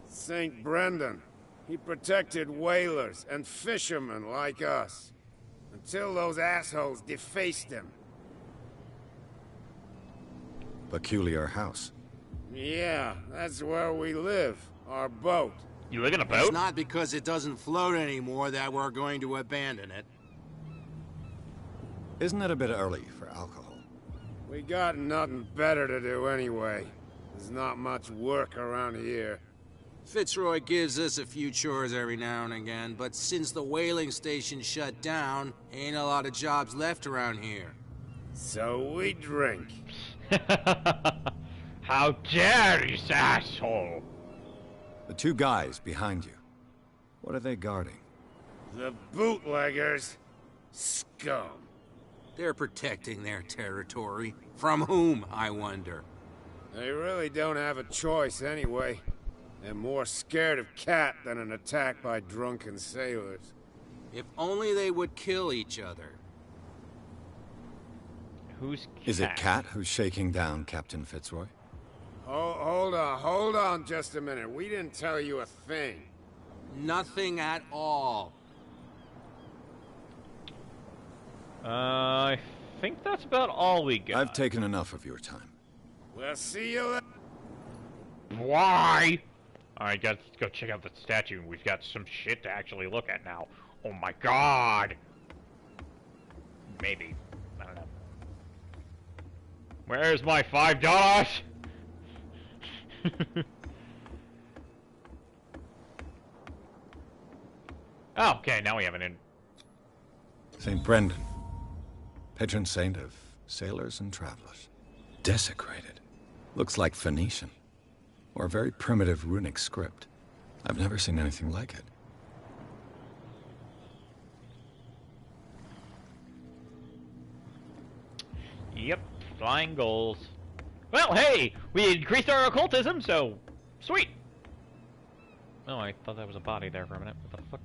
Saint Brendan. He protected whalers and fishermen like us. Until those assholes defaced him. Peculiar house. Yeah, that's where we live. Our boat. You live in a It's boat? not because it doesn't float anymore that we're going to abandon it. Isn't it a bit early for alcohol? We got nothing better to do anyway. There's not much work around here. Fitzroy gives us a few chores every now and again, but since the whaling station shut down, ain't a lot of jobs left around here. So we drink. How dare this asshole! The two guys behind you. What are they guarding? The bootleggers. Scum. They're protecting their territory. From whom, I wonder? They really don't have a choice anyway. They're more scared of Cat than an attack by drunken sailors. If only they would kill each other. Who's Cat? Is it Cat who's shaking down Captain Fitzroy? Hold on just a minute. We didn't tell you a thing. Nothing at all. I think that's about all we got. I've taken enough of your time. We'll see you later. Why? Alright, guys, let's go check out the statue. We've got some shit to actually look at now. Oh my god! Maybe. I don't know. Where's my $5? Oh, okay, now we have an in. St. Brendan, patron saint of sailors and travelers. Desecrated. Looks like Phoenician. Or a very primitive runic script. I've never seen anything like it. Yep, flying goals. Well, hey, we increased our occultism, so sweet. Oh, I thought that was a body there for a minute. What the fuck?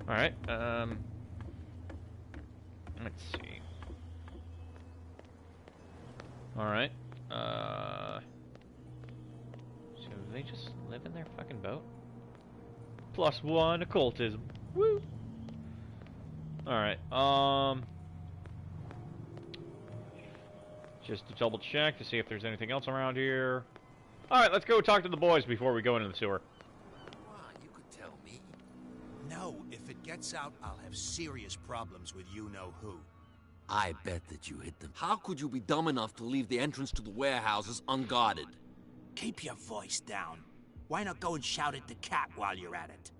All right. Let's see. All right. So they just live in their fucking boat? +1 occultism. Woo. All right. Just to double check to see if there's anything else around here. Alright, let's go talk to the boys before we go into the sewer. You could tell me. No, if it gets out, I'll have serious problems with you-know-who. I bet that you hit them. How could you be dumb enough to leave the entrance to the warehouses unguarded? Keep your voice down. Why not go and shout at the cat while you're at it?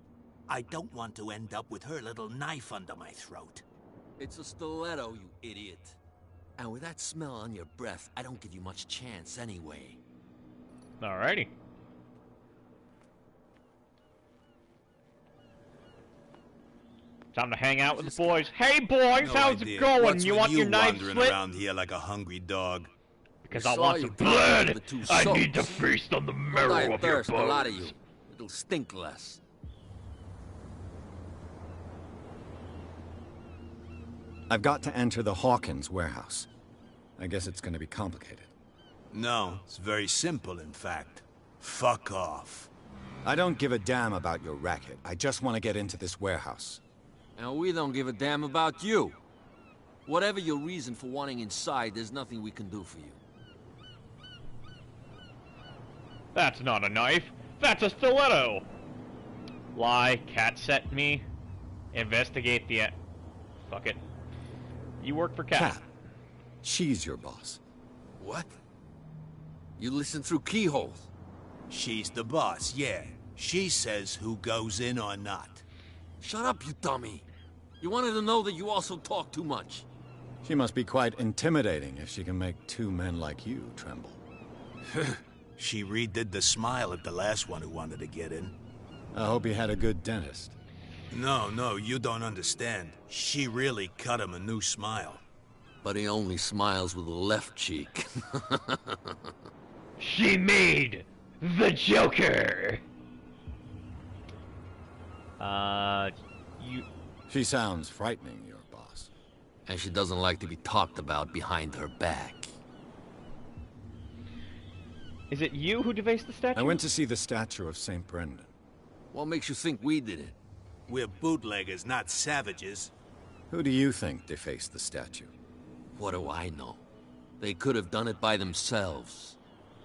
I don't want to end up with her little knife under my throat. It's a stiletto, you idiot. And with that smell on your breath, I don't give you much chance anyway. Alrighty. Time to hang out with the boys. Hey boys, No how's idea. it going? What's You with want your knife wandering slit? around here like a hungry dog? Because We I saw want you some dive blood. into the two I soaps. need to feast on the Well, marrow I of your thirst, a lot of bones. you. It'll stink less. I've got to enter the Hawkins warehouse. I guess it's going to be complicated. No, it's very simple, in fact. Fuck off. I don't give a damn about your racket. I just want to get into this warehouse. And we don't give a damn about you. Whatever your reason for wanting inside, there's nothing we can do for you. That's not a knife. That's a stiletto. Lie. Cat set me. Investigate the... Fuck it. You work for Cat. Cat. She's your boss. What? You listen through keyholes. She's the boss, yeah. She says who goes in or not. Shut up, you dummy. You wanted to know that you also talk too much. She must be quite intimidating if she can make two men like you tremble. She redid the smile at the last one who wanted to get in. I hope he had a good dentist. No, you don't understand. She really cut him a new smile. But he only smiles with the left cheek. She made the Joker! She sounds frightening, your boss. And she doesn't like to be talked about behind her back. Is it you who defaced the statue? I went to see the statue of St. Brendan. What makes you think we did it? We're bootleggers, not savages. Who do you think defaced the statue? What do I know? They could have done it by themselves.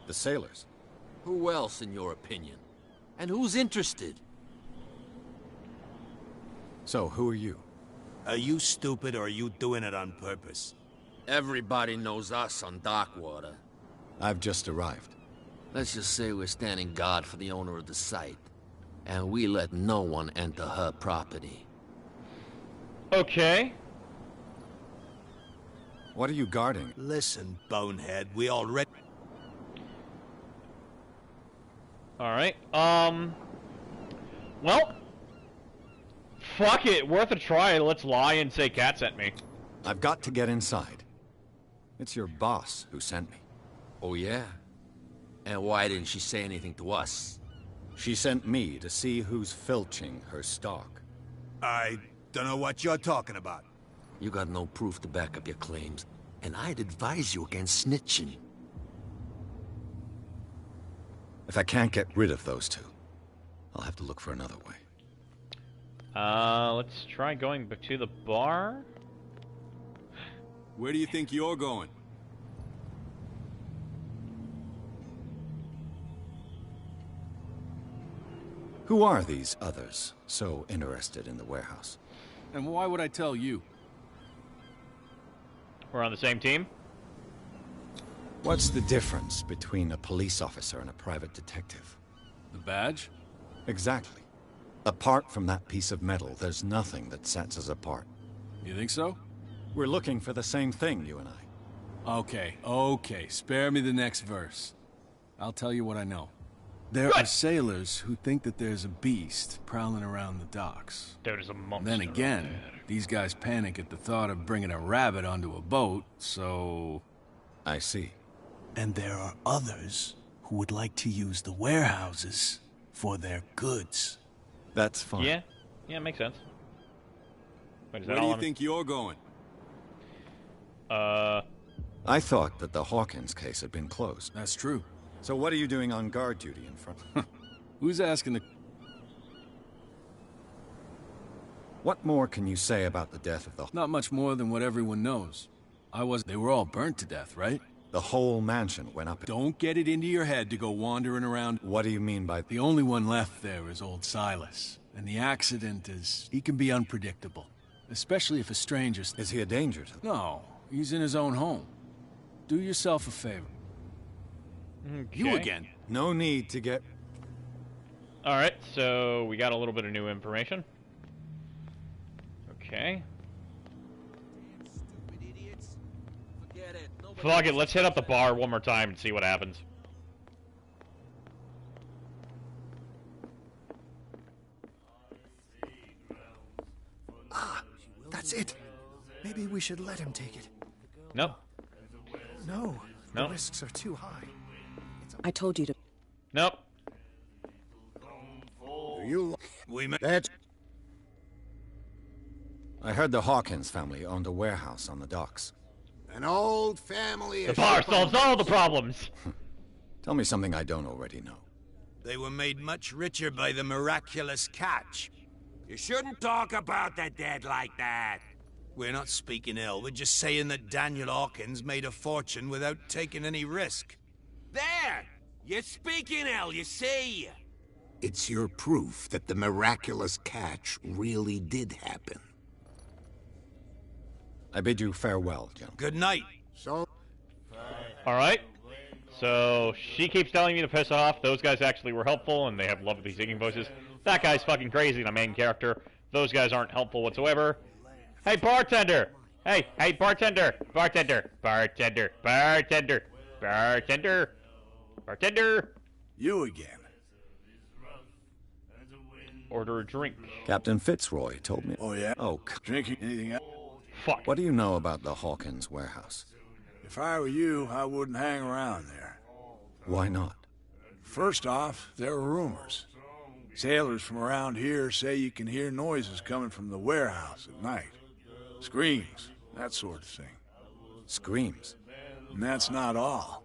The sailors? Who else, in your opinion? And who's interested? So, who are you? Are you stupid or are you doing it on purpose? Everybody knows us on Darkwater. I've just arrived. Let's just say we're standing guard for the owner of the site. And we let no one enter her property. Okay. What are you guarding? Listen, bonehead, we already... Alright, well... Fuck it, worth a try. Let's lie and say Cat sent me. I've got to get inside. It's your boss who sent me. Oh, yeah? And why didn't she say anything to us? She sent me to see who's filching her stock. I don't know what you're talking about. You got no proof to back up your claims, and I'd advise you against snitching. If I can't get rid of those two, I'll have to look for another way. Let's try going to the bar. Where do you think you're going? Who are these others so interested in the warehouse? And why would I tell you? We're on the same team? What's the difference between a police officer and a private detective? The badge? Exactly. Apart from that piece of metal, there's nothing that sets us apart. You think so? We're looking for the same thing, you and I. Okay. Spare me the next verse. I'll tell you what I know. There are sailors who think that there's a beast prowling around the docks. There's a monster. Then again, these guys panic at the thought of bringing a rabbit onto a boat, so... I see. And there are others who would like to use the warehouses for their goods. That's fine. Yeah, makes sense. Wait, is that Where do all you think you're going? I thought that the Hawkins case had been closed. That's true. So what are you doing on guard duty in front? Who's asking the... What more can you say about the death of the... Not much more than what everyone knows. They were all burnt to death, right? The whole mansion went up... Don't get it into your head to go wandering around. What do you mean by... The only one left there is old Silas. And the accident is... He can be unpredictable. Especially if a stranger's... Is he a danger to them? No, he's in his own home. Do yourself a favor. Okay. You again. No need to get... Alright, so we got a little bit of new information. Okay. Fuck it, let's hit up the bar one more time and see what happens. Ah, that's it. Maybe we should let him take it. Nope. No, Nope. the risks are too high. I told you to... Nope. That's... I heard the Hawkins family owned a warehouse on the docks. An old family... The bar solves all the problems! Tell me something I don't already know. They were made much richer by the miraculous catch. You shouldn't talk about the dead like that. We're not speaking ill, we're just saying that Daniel Hawkins made a fortune without taking any risk. There! You're speaking ill, you see. It's your proof that the miraculous catch really did happen. I bid you farewell, gentlemen. Good night. So... Alright. So, she keeps telling me to piss off. Those guys actually were helpful, and they have lovely singing voices. That guy's fucking crazy, the main character. Those guys aren't helpful whatsoever. Hey, bartender! Hey, bartender! Bartender! Bartender! Bartender! Bartender! Bartender! You again. Order a drink. Captain Fitzroy told me. Oh, yeah? Oh, drinking anything else? Fuck. What do you know about the Hawkins warehouse? If I were you, I wouldn't hang around there. Why not? First off, there are rumors. Sailors from around here say you can hear noises coming from the warehouse at night. Screams, that sort of thing. Screams? And that's not all.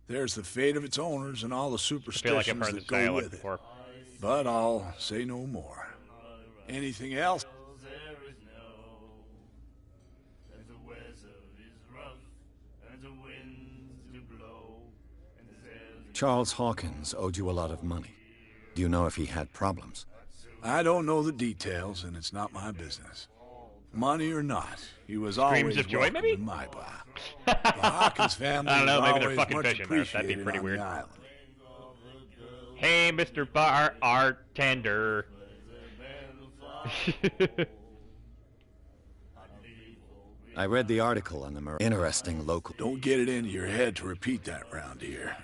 There's the fate of its owners and all the superstitions that go with it. But I'll say no more. Anything else? Charles Hawkins owed you a lot of money. Do you know if he had problems? I don't know the details, and it's not my business. Money or not, he was always of joy, welcome maybe? in my bar. The Hawkins family I don't know, was maybe they're always fucking much fishing there. That'd be appreciated pretty on weird. the island. Hey, Mr. Bartender. I read the article on the interesting local... Don't get it into your head to repeat that round here.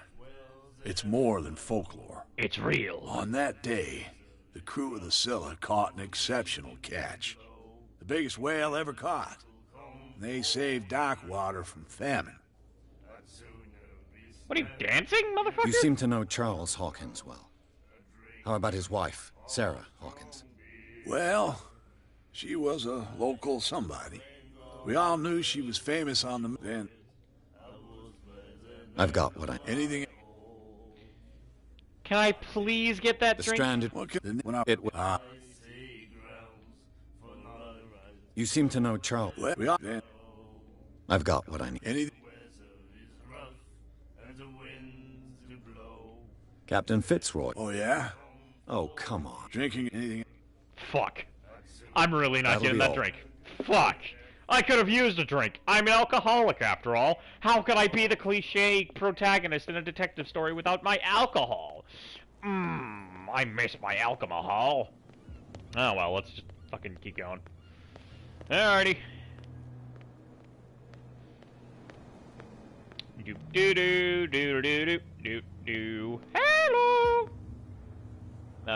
It's more than folklore. It's real. On that day, the crew of the Scylla caught an exceptional catch. The biggest whale ever caught. They saved Darkwater from famine. What are you, dancing, motherfucker? You seem to know Charles Hawkins well. How about his wife, Sarah Hawkins? Well, she was a local somebody. We all knew she was famous on the... And I've got what I... anything... Can I please get that The drink? stranded... You seem to know Charles. I've got what I need. Anything... Captain Fitzroy. Oh, yeah? Oh, come on. Drinking anything... Fuck. I'm really not That'll getting be that all. drink. Fuck. I could have used a drink. I'm an alcoholic, after all. How could I be the cliche protagonist in a detective story without my alcohol? I miss my alcohol. Oh, well, let's just fucking keep going. Alrighty. Do do do do do do do do. Hello.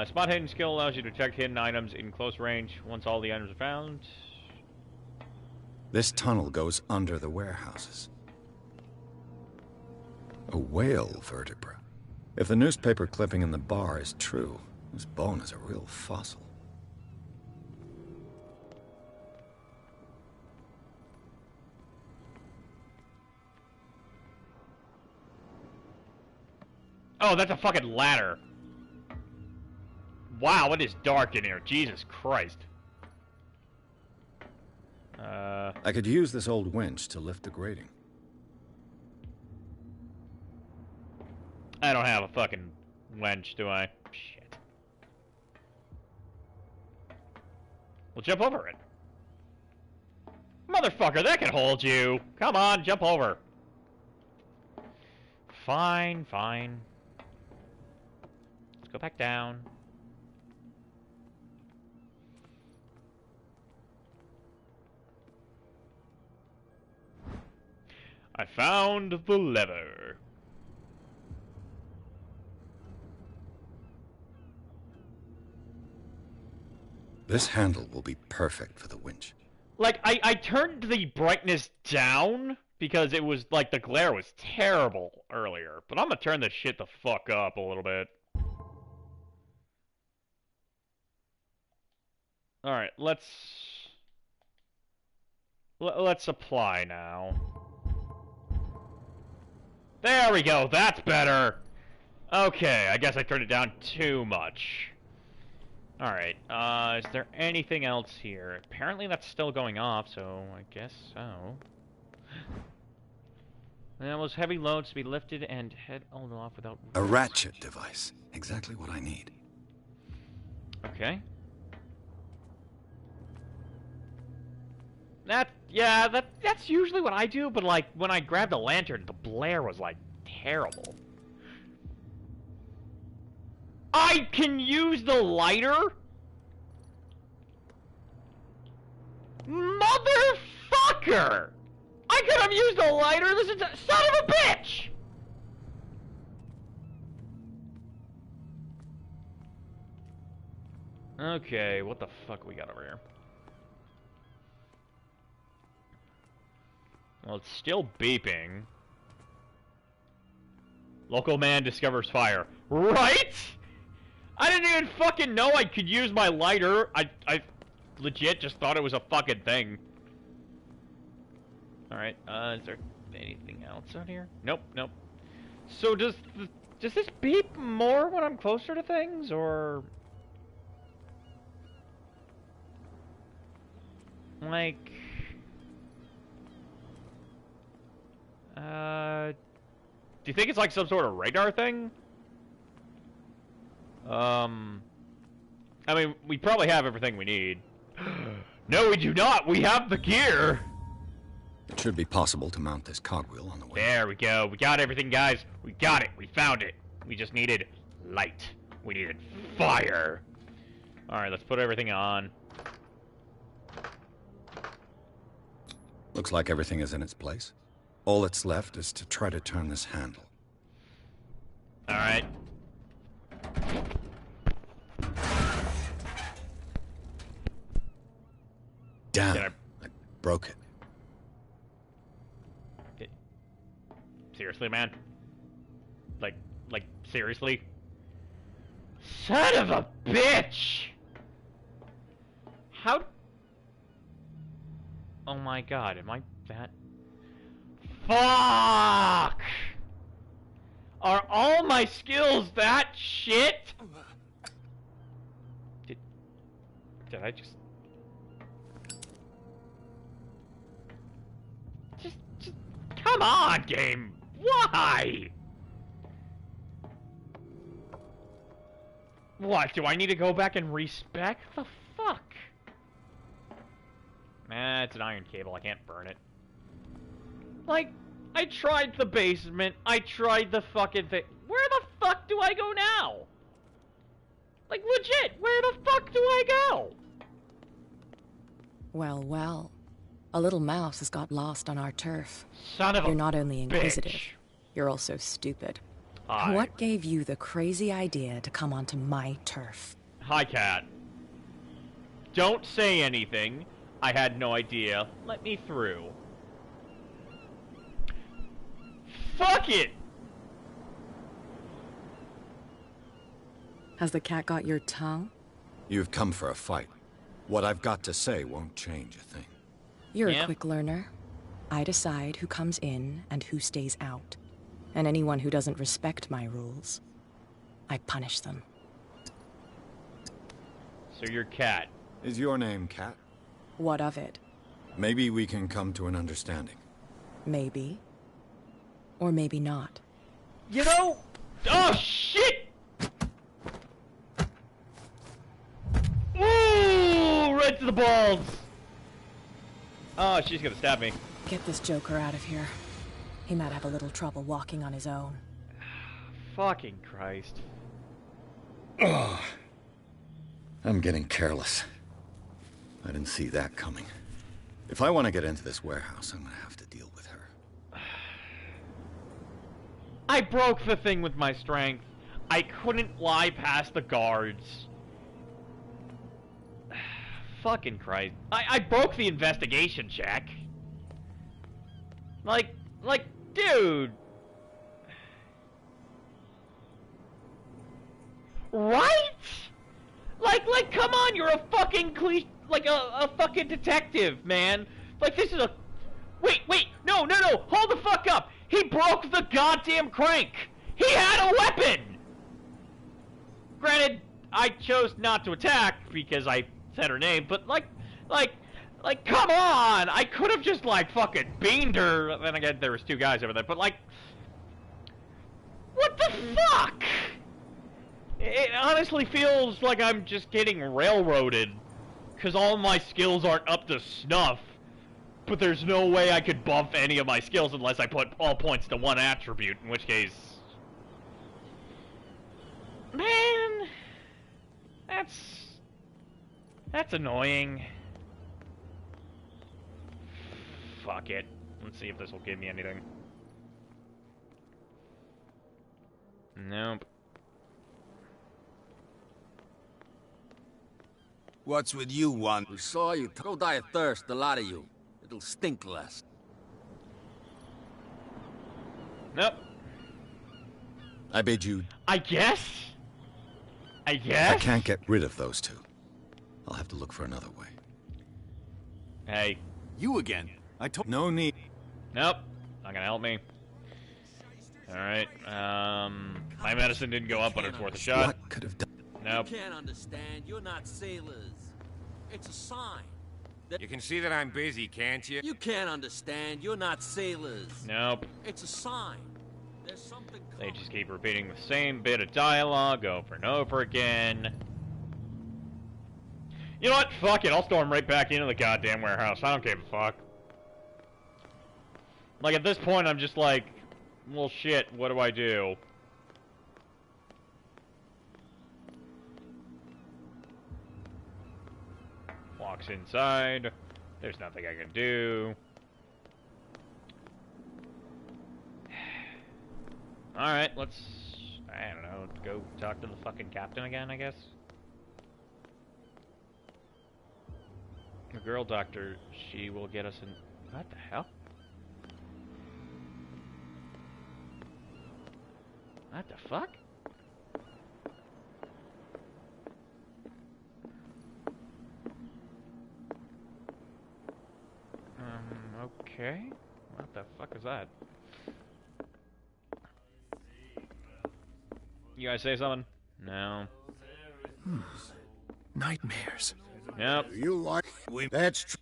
Spot hidden skill allows you to detect hidden items in close range once all the items are found. This tunnel goes under the warehouses. A whale vertebra. If the newspaper clipping in the bar is true, this bone is a real fossil. Oh, that's a fucking ladder. Wow, it is dark in here. Jesus Christ. I could use this old winch to lift the grating. I don't have a fucking wench, do I? Shit. Well, jump over it. Motherfucker, that can hold you. Come on, jump over. Fine, fine. Let's go back down. I found the lever. This handle will be perfect for the winch. Like, I turned the brightness down because it was, like, the glare was terrible earlier. But I'm gonna turn this shit the fuck up a little bit. Alright, let's apply now. There we go, that's better! Okay, I guess I turned it down too much. Alright, is there anything else here? Apparently that's still going off, so I guess so. And those heavy loads to be lifted and head on off without... A ratchet device. Exactly what I need. Okay. That's usually what I do, but like, when I grabbed the lantern, the blare was like, terrible. I can use the lighter? Motherfucker! I could have used the lighter, this is a son of a bitch! Okay, what the fuck we got over here? Well, it's still beeping. Local man discovers fire. Right? I didn't even fucking know I could use my lighter. I legit just thought it was a fucking thing. Alright, is there anything else out here? Nope, nope. So does this beep more when I'm closer to things, or... like... do you think it's like some sort of radar thing? I mean, we probably have everything we need. No, we do not! We have the gear! It should be possible to mount this cogwheel on the way. There we go. We got everything, guys. We got it. We found it. We just needed light. We needed fire. Alright, let's put everything on. Looks like everything is in its place. All that's left is to try to turn this handle. Alright. Damn, I broke it. Seriously, man? Like, seriously? Son of a bitch! How... oh my god, am I that... fuck! Are all my skills that shit? Did I just... Come on, game! Why? What, do I need to go back and respec? The fuck? Nah, it's an iron cable, I can't burn it. Like, I tried the basement, I tried the fucking thing. Where the fuck do I go now? Like, legit, where the fuck do I go? Well, well. A little mouse has got lost on our turf. Son of a You're not only inquisitive, bitch. you're also stupid. Hi. What gave you the crazy idea to come onto my turf? Hi, cat. Don't say anything. I had no idea. Let me through. Fuck it! Has the cat got your tongue? You've come for a fight. What I've got to say won't change a thing. You're a quick learner. I decide who comes in and who stays out. And anyone who doesn't respect my rules, I punish them. So you're Cat. Is your name Cat? What of it? Maybe we can come to an understanding. Maybe. Or maybe not. You know... oh, shit! Ooh! Right to the balls! Oh, she's gonna stab me. Get this joker out of here. He might have a little trouble walking on his own. Fucking Christ. Ugh. I'm getting careless. I didn't see that coming. If I want to get into this warehouse, I'm gonna have to deal with her. I broke the thing with my strength. I couldn't lie past the guards. Fucking Christ. I broke the investigation check. Like, dude. Right? Like, come on, you're a fucking a fucking detective, man. Like, this is a... Wait, no, hold the fuck up. He broke the goddamn crank. He had a weapon. granted, I chose not to attack because I said her name, but like, come on! I could have just, like, fucking beamed her. Then again, there was 2 guys over there, but like, what the fuck? It honestly feels like I'm just getting railroaded, because all my skills aren't up to snuff, but there's no way I could buff any of my skills unless I put all points to one attribute, in which case... Man... That's annoying. Fuck it. Let's see if this will give me anything. Nope. What's with you, one? We saw you. Go die of thirst, the lot of you. It'll stink less. Nope. I bid you... I guess? I can't get rid of those 2. I'll have to look for another way. Hey. You again. I told... No need. Nope. Not gonna help me. Alright, my medicine didn't go up, but it's worth a shot. What could have done? Nope. You can't understand. You're not sailors. It's a sign. You can see that I'm busy, can't you? You can't understand. You're not sailors. Nope. It's a sign. There's something They just keep repeating the same bit of dialogue over and over again. You know what? Fuck it. I'll storm right back into the goddamn warehouse. I don't give a fuck. Like, at this point, I'm just like, well, shit, what do I do? Walks inside. There's nothing I can do. Alright, let's... I don't know, go talk to the fucking captain again, I guess? The girl doctor, she will get us in... What the hell? What the fuck? Okay. What the fuck is that? You guys say something? No. Nightmares. Nope. You like... That's true.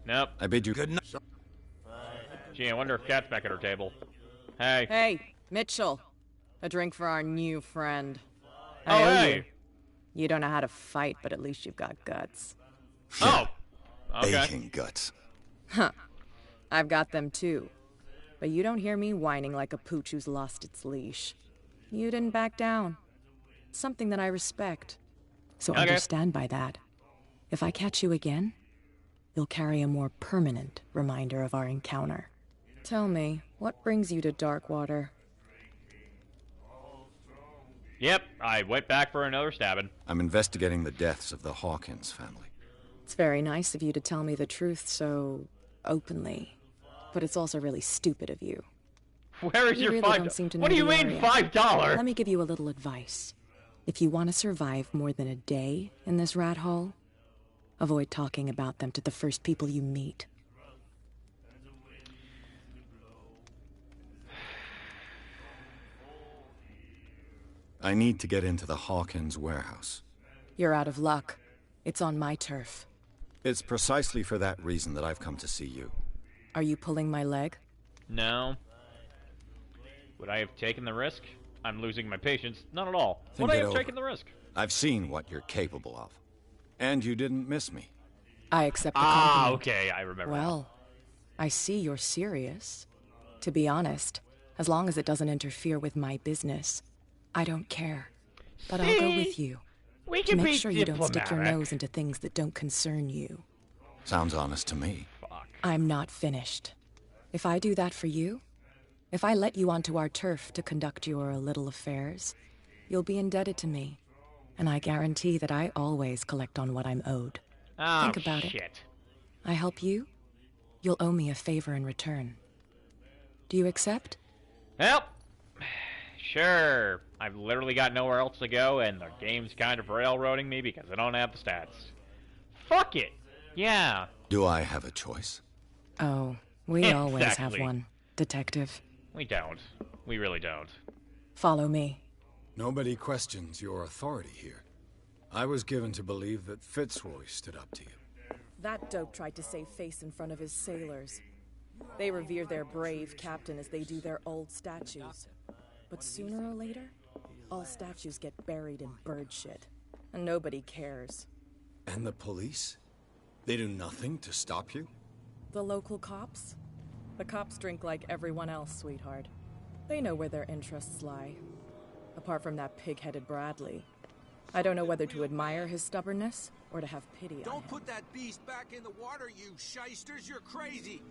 Nope. I bid you good night. Gee, I wonder if Kat's back at her table. Hey. Hey, Mitchell. A drink for our new friend. Oh, hey! You don't know how to fight, but at least you've got guts. Oh! Okay. Aching guts. Huh. I've got them too. But you don't hear me whining like a pooch who's lost its leash. You didn't back down. It's something that I respect. So understand by that. If I catch you again, you'll carry a more permanent reminder of our encounter. Tell me, what brings you to Darkwater? Yep, I went back for another stabbing. I'm investigating the deaths of the Hawkins family. It's very nice of you to tell me the truth so openly. But it's also really stupid of you. Where is You your really $5? don't seem to know What do you the mean area. $5? Let me give you a little advice. If you want to survive more than a day in this rat hole, avoid talking about them to the first people you meet. I need to get into the Hawkins warehouse. You're out of luck. It's on my turf. It's precisely for that reason that I've come to see you. Are you pulling my leg? No. Would I have taken the risk? I'm losing my patience. Not at all. Think Would I it have over. taken the risk? I've seen what you're capable of. And you didn't miss me. I accept the Ah, compliment. okay, I remember. Well, I see you're serious. To be honest, as long as it doesn't interfere with my business, I don't care. But I'll go with you. We To can make be sure you don't stick your diplomatic. nose into things that don't concern you. Sounds honest to me. I'm not finished. If I do that for you, if I let you onto our turf to conduct your little affairs, you'll be indebted to me. And I guarantee that I always collect on what I'm owed. Oh, Think about shit. it. I help you, you'll owe me a favor in return. Do you accept? Well, sure. I've literally got nowhere else to go, and the game's kind of railroading me because I don't have the stats. Fuck it. Yeah. Do I have a choice? Oh, we always have Exactly. one, Detective. We don't. We really don't. Follow me. Nobody questions your authority here. I was given to believe that Fitzroy stood up to you. That dope tried to save face in front of his sailors. They revere their brave captain as they do their old statues. But sooner or later, all statues get buried in bird shit. And nobody cares. And the police? They do nothing to stop you? The local cops? The cops drink like everyone else, sweetheart. They know where their interests lie. Apart from that pig-headed Bradley. I don't know whether to admire his stubbornness or to have pity on him. Don't put that beast back in the water, you shysters. You're crazy.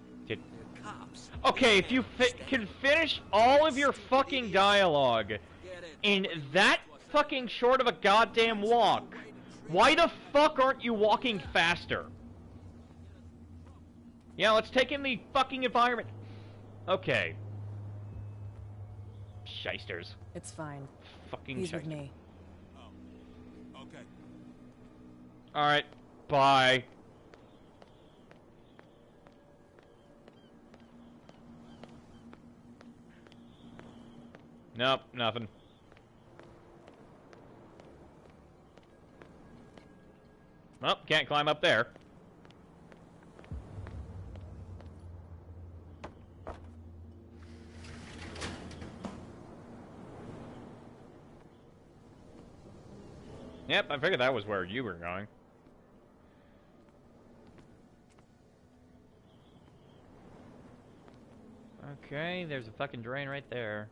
Cops. Okay, if you can finish all of your fucking dialogue in that fucking short of a goddamn walk, why the fuck aren't you walking faster? Yeah, let's take in the fucking environment. Okay. Shysters. It's fine. Fucking He's shysters. with me. Okay. Alright, bye. Nope, nothing. Well, can't climb up there. Yep, I figured that was where you were going. Okay, there's a fucking drain right there.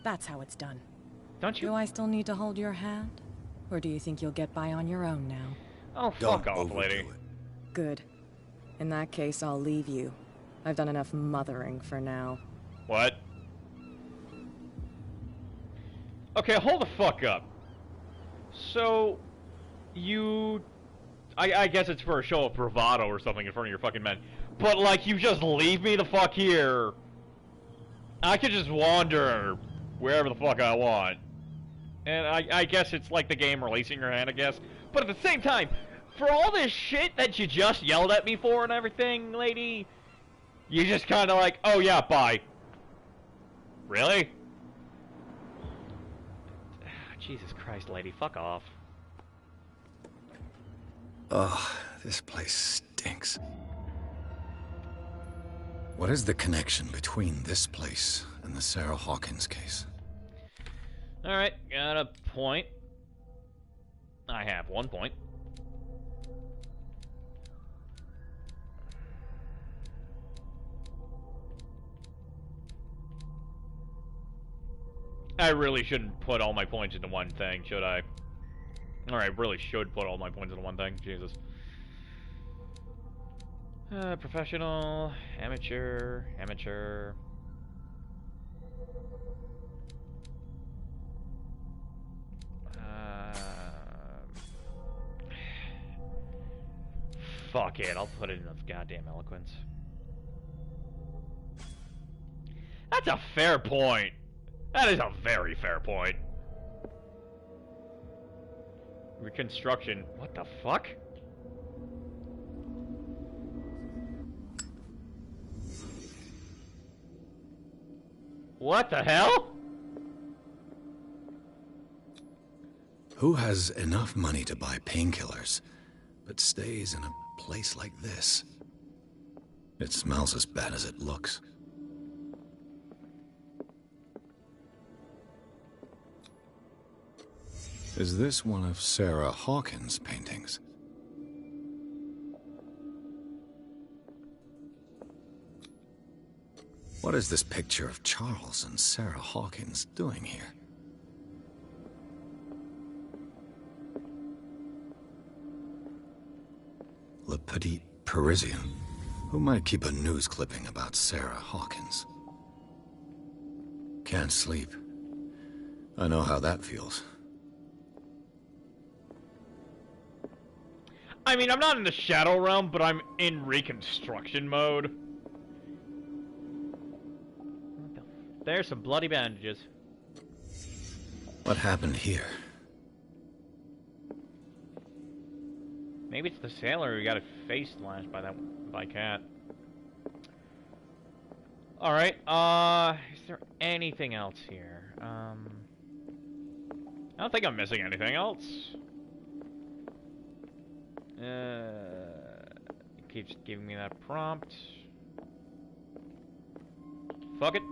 That's how it's done. Don't you? Do I still need to hold your hand? Or do you think you'll get by on your own now? Oh, fuck off, lady. Good. In that case, I'll leave you. I've done enough mothering for now. What? Okay, hold the fuck up. So, you... I guess it's for a show of bravado or something in front of your fucking men. But, like, you just leave me the fuck here. I could just wander wherever the fuck I want. And I guess it's like the game releasing your hand, I guess. But at the same time, for all this shit that you just yelled at me for and everything, lady, you just kind of like, oh yeah, bye. Really? Jesus Christ, lady, fuck off. Ugh, this place stinks. What is the connection between this place and the Sarah Hawkins case? Alright, got a point. I have 1 point. I really shouldn't put all my points into one thing, should I? Or I really should put all my points into one thing. Jesus. Professional, amateur, amateur. Fuck it, I'll put it in the goddamn eloquence. That's a fair point. That is a very fair point. Reconstruction. What the fuck? What the hell? Who has enough money to buy painkillers, but stays in a place like this? It smells as bad as it looks. Is this one of Sarah Hawkins' paintings? What is this picture of Charles and Sarah Hawkins doing here? Le Petit Parisien. Who might keep a news clipping about Sarah Hawkins? Can't sleep. I know how that feels. I mean, I'm not in the Shadow Realm, but I'm in Reconstruction mode. There's some bloody bandages. What happened here? Maybe it's the sailor who got his face slashed by Cat. Alright, is there anything else here? I don't think I'm missing anything else. It keeps giving me that prompt. Fuck it.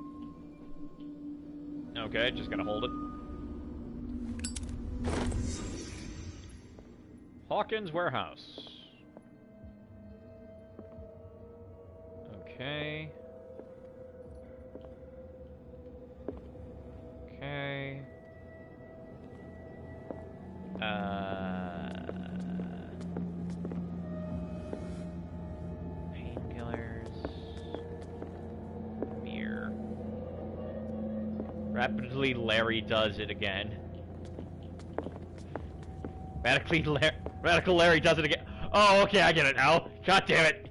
Okay, just gonna hold it. Hawkins Warehouse. Okay. Okay. Painkillers. Mirror. Rapidly, Larry does it again. Radical Larry does it again. Oh, okay, I get it now. God damn it.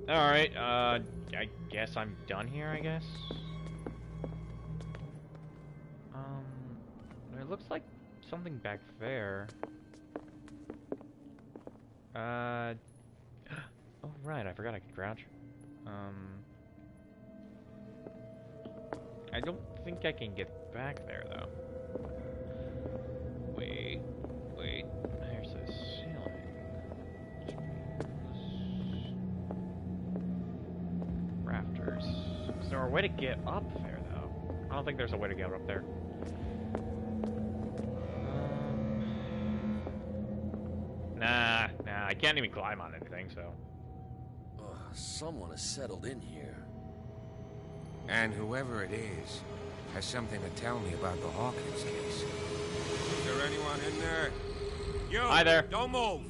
Alright, I guess I'm done here, I guess. It looks like something back there. Oh, right, I forgot I could crouch. I don't think I can get back there, though. Wait. There's a ceiling. Which means... rafters. Is there a way to get up there, though? I don't think there's a way to get up there. Nah, I can't even climb on anything, so... Someone has settled in here. And whoever it is has something to tell me about the Hawkins case. Is there anyone in there? You! Hi there. Don't move!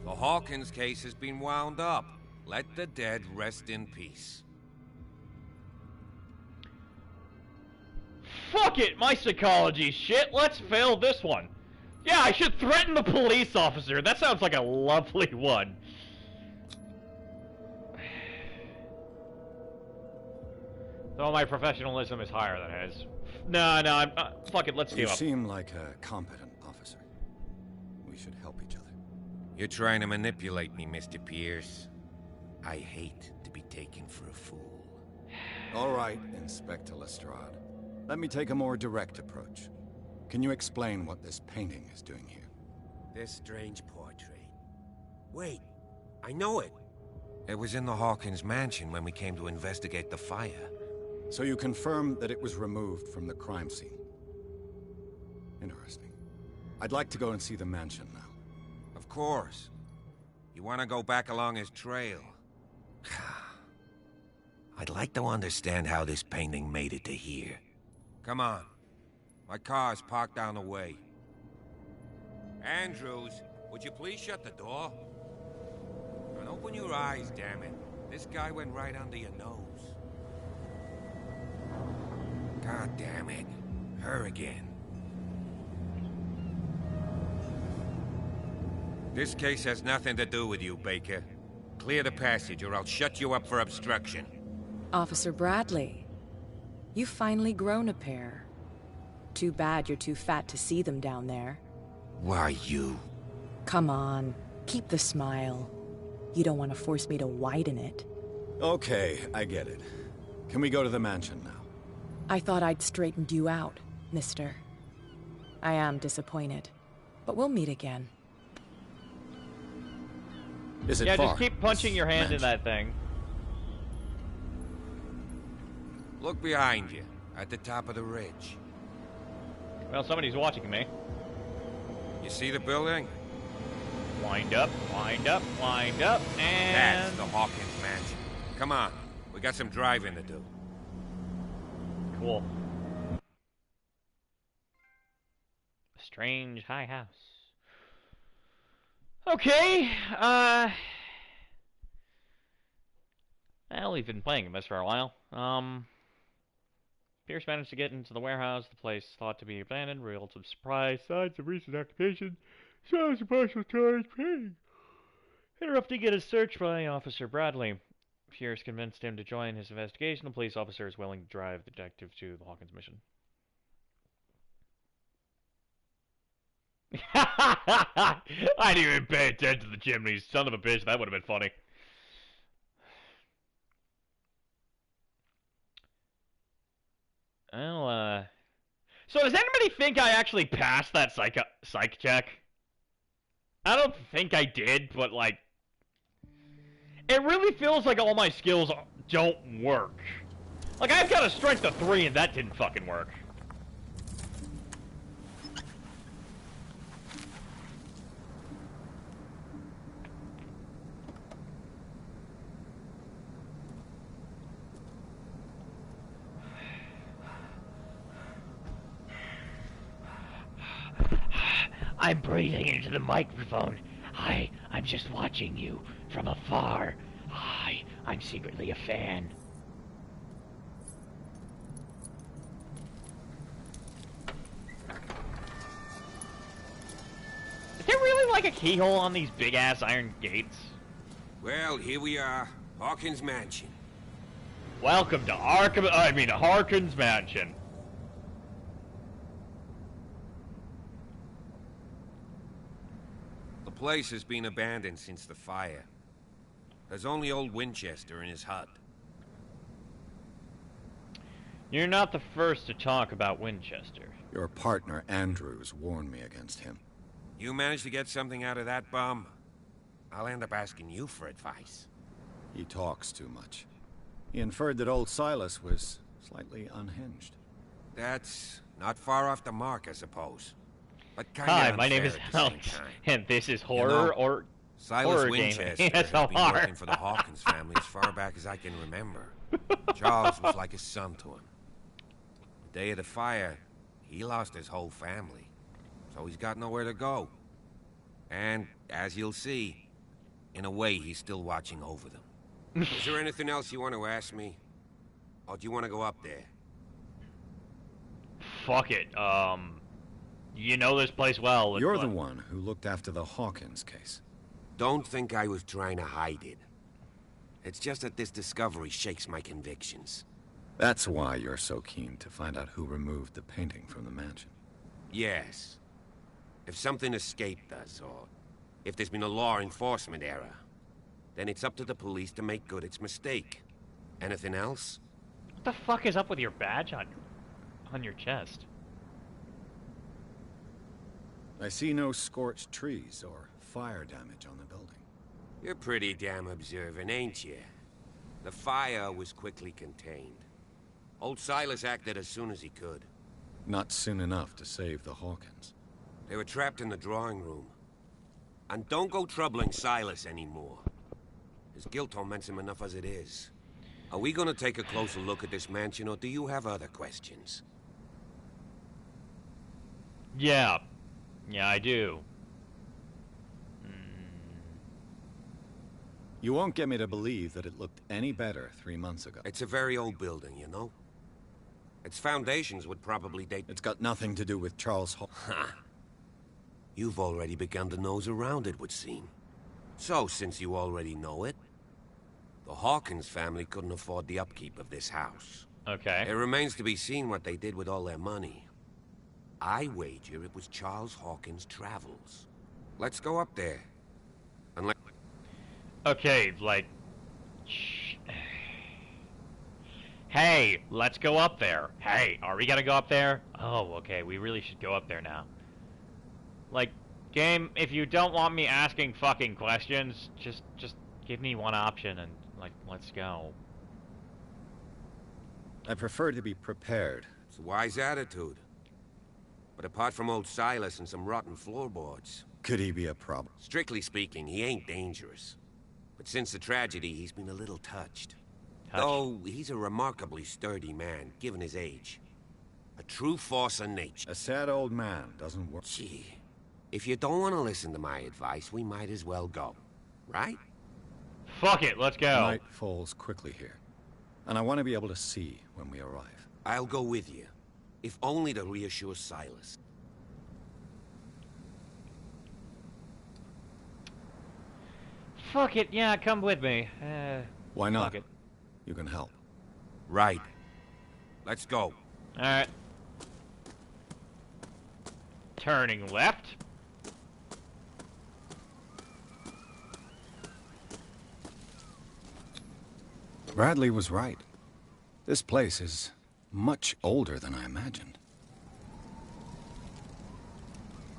The Hawkins case has been wound up. Let the dead rest in peace. Fuck it! My psychology shit! Let's fail this one! Yeah, I should threaten the police officer! That sounds like a lovely one. Though my professionalism is higher than his. No, I'm... fuck it, let's team up. You seem like a competent officer. We should help each other. You're trying to manipulate me, Mr. Pierce. I hate to be taken for a fool. All right, Inspector Lestrade. Let me take a more direct approach. Can you explain what this painting is doing here? This strange portrait. Wait, I know it. It was in the Hawkins mansion when we came to investigate the fire. So you confirm that it was removed from the crime scene. Interesting. I'd like to go and see the mansion now. Of course. You want to go back along his trail? I'd like to understand how this painting made it to here. Come on. My car's parked down the way. Andrews, would you please shut the door? And open your eyes, damn it. This guy went right under your nose. God damn it. Her again. This case has nothing to do with you, Baker. Clear the passage or I'll shut you up for obstruction. Officer Bradley, you've finally grown a pair. Too bad you're too fat to see them down there. Why you? Come on, keep the smile. You don't want to force me to widen it. Okay, I get it. Can we go to the mansion now? I thought I'd straightened you out, mister. I am disappointed, but we'll meet again. Is it yeah, far? Just keep punching your hand in that thing. Look behind you, at the top of the ridge. Well, somebody's watching me. You see the building? Wind up, wind up, wind up, and... That's the Hawkins mansion. Come on, we got some driving to do. Cool. A strange high house. Okay, well, we've been playing this for a while. Pierce managed to get into the warehouse, the place thought to be abandoned, revealed some surprise signs of recent occupation, shows a partial charge paying. Interrupting in his search by Officer Bradley. Pierce convinced him to join his investigation. The police officer is willing to drive the detective to the Hawkins mission. I didn't even pay attention to the chimneys. Son of a bitch, that would have been funny. Well, so does anybody think I actually passed that psych check? I don't think I did, but like, it really feels like all my skills don't work. Like, I've got a strength of 3 and that didn't fucking work. I'm breathing into the microphone. I'm just watching you from afar. I'm secretly a fan. Is there really like a keyhole on these big-ass iron gates? Well, here we are. Hawkins Mansion. Welcome to Harkin's Mansion. The place has been abandoned since the fire. There's only old Winchester in his hut. You're not the first to talk about Winchester. Your partner, Andrews, warned me against him. You managed to get something out of that bum? I'll end up asking you for advice. He talks too much. He inferred that old Silas was slightly unhinged. That's not far off the mark, I suppose. But Hi, my name is Alex, and this is horror or Silas horror Winchester gaming. has been working for the Hawkins family as far back as I can remember. Charles was like a son to him. The day of the fire, he lost his whole family, so he's got nowhere to go. And, as you'll see, in a way, he's still watching over them. Is there anything else you want to ask me? Or do you want to go up there? Fuck it, you know this place well. You're the one who looked after the Hawkins case. Don't think I was trying to hide it. It's just that this discovery shakes my convictions. That's why you're so keen to find out who removed the painting from the mansion. Yes. If something escaped us, or if there's been a law enforcement error, then it's up to the police to make good its mistake. Anything else? What the fuck is up with your badge on your chest? I see no scorched trees or fire damage on the building. You're pretty damn observant, ain't you? The fire was quickly contained. Old Silas acted as soon as he could. Not soon enough to save the Hawkins. They were trapped in the drawing room. And don't go troubling Silas anymore. His guilt torments him enough as it is. Are we gonna take a closer look at this mansion, or do you have other questions? Yeah. Yeah, I do. You won't get me to believe that it looked any better 3 months ago. It's a very old building, you know? Its foundations would probably date... It's got nothing to do with Charles Ha! You've already begun to nose around, it would seem. So, since you already know it, the Hawkins family couldn't afford the upkeep of this house. Okay. It remains to be seen what they did with all their money. I wager it was Charles Hawkins' travels. Let's go up there. And Okay, like... Hey, let's go up there. Hey, are we gonna go up there? Oh, okay, we really should go up there now. Like, game, if you don't want me asking fucking questions, just give me one option and, like, let's go. I prefer to be prepared. It's a wise attitude. But apart from old Silas and some rotten floorboards... Could he be a problem? Strictly speaking, he ain't dangerous. But since the tragedy, he's been a little touched. Though, he's a remarkably sturdy man, given his age. A true force of nature. A sad old man doesn't work. Gee, if you don't want to listen to my advice, we might as well go. Right? Fuck it, let's go. Night falls quickly here. And I want to be able to see when we arrive. I'll go with you. If only to reassure Silas. Fuck it, yeah, come with me. Why not? Fuck it. You can help. Right. Let's go. Alright. Turning left. Bradley was right. This place is much older than I imagined.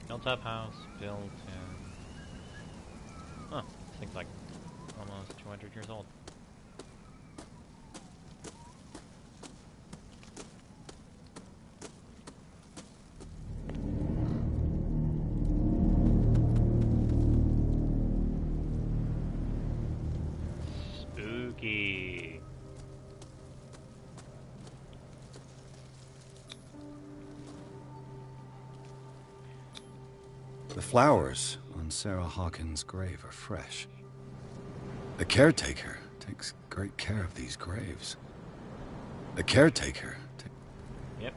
Hilltop house built in... Huh, this thing's like almost 200 years old. Spooky. The flowers on Sarah Hawkins' grave are fresh. The caretaker takes great care of these graves. The caretaker... Yep.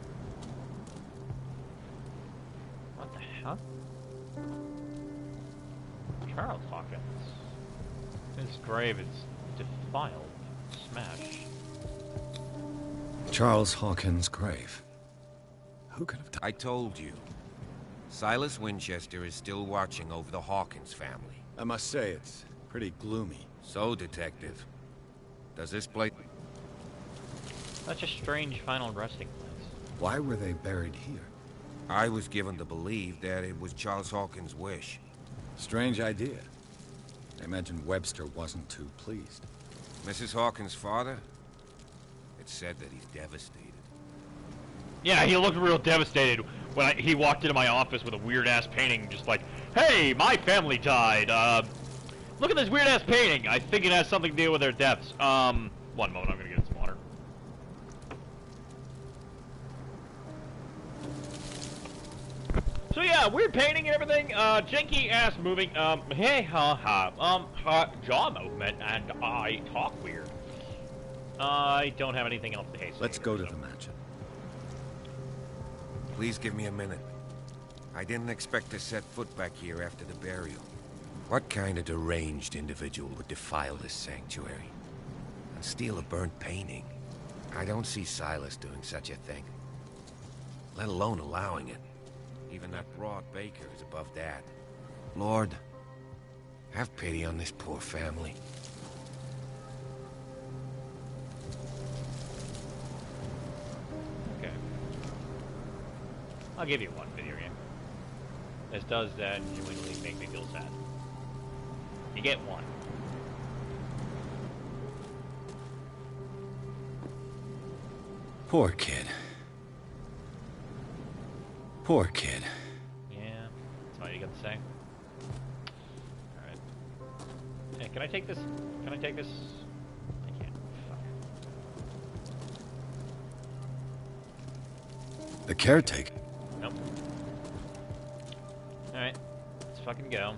What the hell? Charles Hawkins. His grave is defiled. Smashed. Charles Hawkins' grave. Who could have done... I told you. Silas Winchester is still watching over the Hawkins family. I must say, it's pretty gloomy. So, Detective, does this place... Such a strange final resting place. Why were they buried here? I was given to believe that it was Charles Hawkins' wish. Strange idea. I imagine Webster wasn't too pleased. Mrs. Hawkins' father? It's said that he's devastated. Yeah, he looked real devastated when he walked into my office with a weird-ass painting, just like, hey, my family died, look at this weird-ass painting. I think it has something to do with their deaths. One moment, I'm gonna get some water. So yeah, weird painting and everything, janky ass moving, hey, jaw movement, and I talk weird. I don't have anything else to say. Let's go to the mansion. Please give me a minute. I didn't expect to set foot back here after the burial. What kind of deranged individual would defile this sanctuary? And steal a burnt painting? I don't see Silas doing such a thing. Let alone allowing it. Even that broad baker is above that. Lord, have pity on this poor family. Okay. I'll give you one video game. This does genuinely make me feel sad. You get one. Poor kid. Poor kid. Yeah, that's all you got to say. Alright. Hey, can I take this? Can I take this? I can't. Fuck. The caretaker. Nope. Alright. Let's fucking go.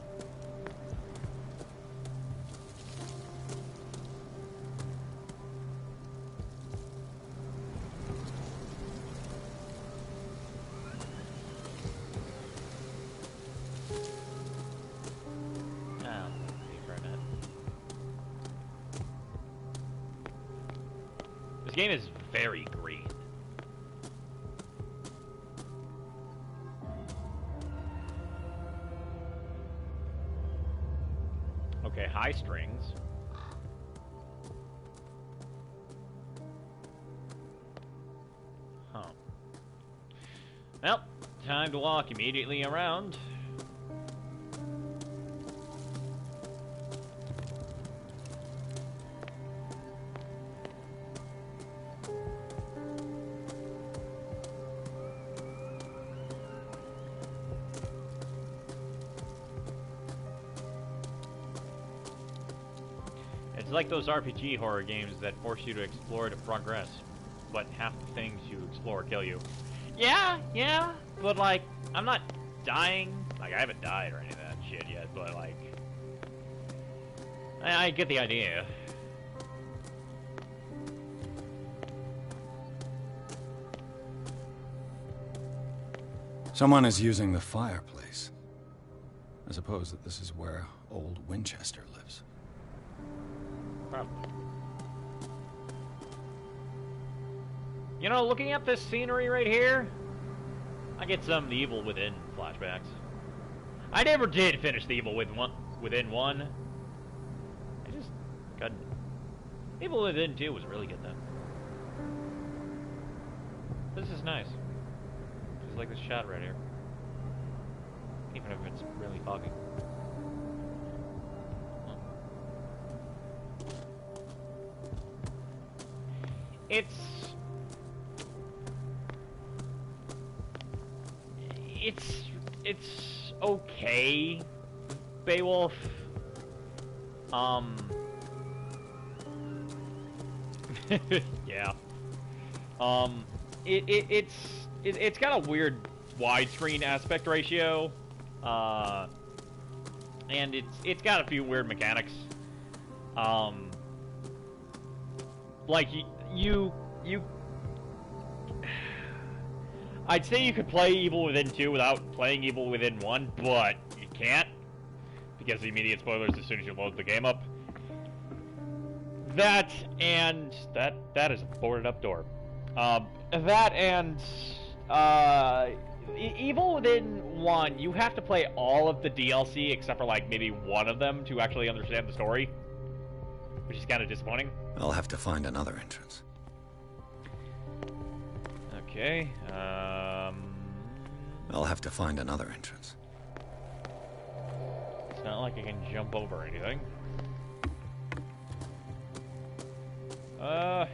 This game is very green. Okay, high strings. Huh. Well, time to walk immediately around. It's like those RPG horror games that force you to explore to progress, but half the things you explore kill you. Yeah, but like, I'm not dying. Like, I haven't died or any of that shit yet, but like, I get the idea. Someone is using the fireplace. I suppose that this is where old Winchester lives. Probably. You know, looking at this scenery right here, I get some The Evil Within flashbacks. I never did finish The Evil Within 1. I just couldn't. Evil Within 2 was really good though. This is nice. Just like this shot right here. Even if it's really foggy. It's okay, Beowulf. Yeah. It's got a weird widescreen aspect ratio, and it's got a few weird mechanics. Like you I'd say you could play Evil Within 2 without playing Evil Within 1, but you can't, because of immediate spoilers as soon as you load the game up. That is a boarded up door. Evil Within 1, you have to play all of the DLC except for like maybe one of them to actually understand the story, which is kind of disappointing. I'll have to find another entrance. Okay, I'll have to find another entrance. It's not like I can jump over anything. Oh.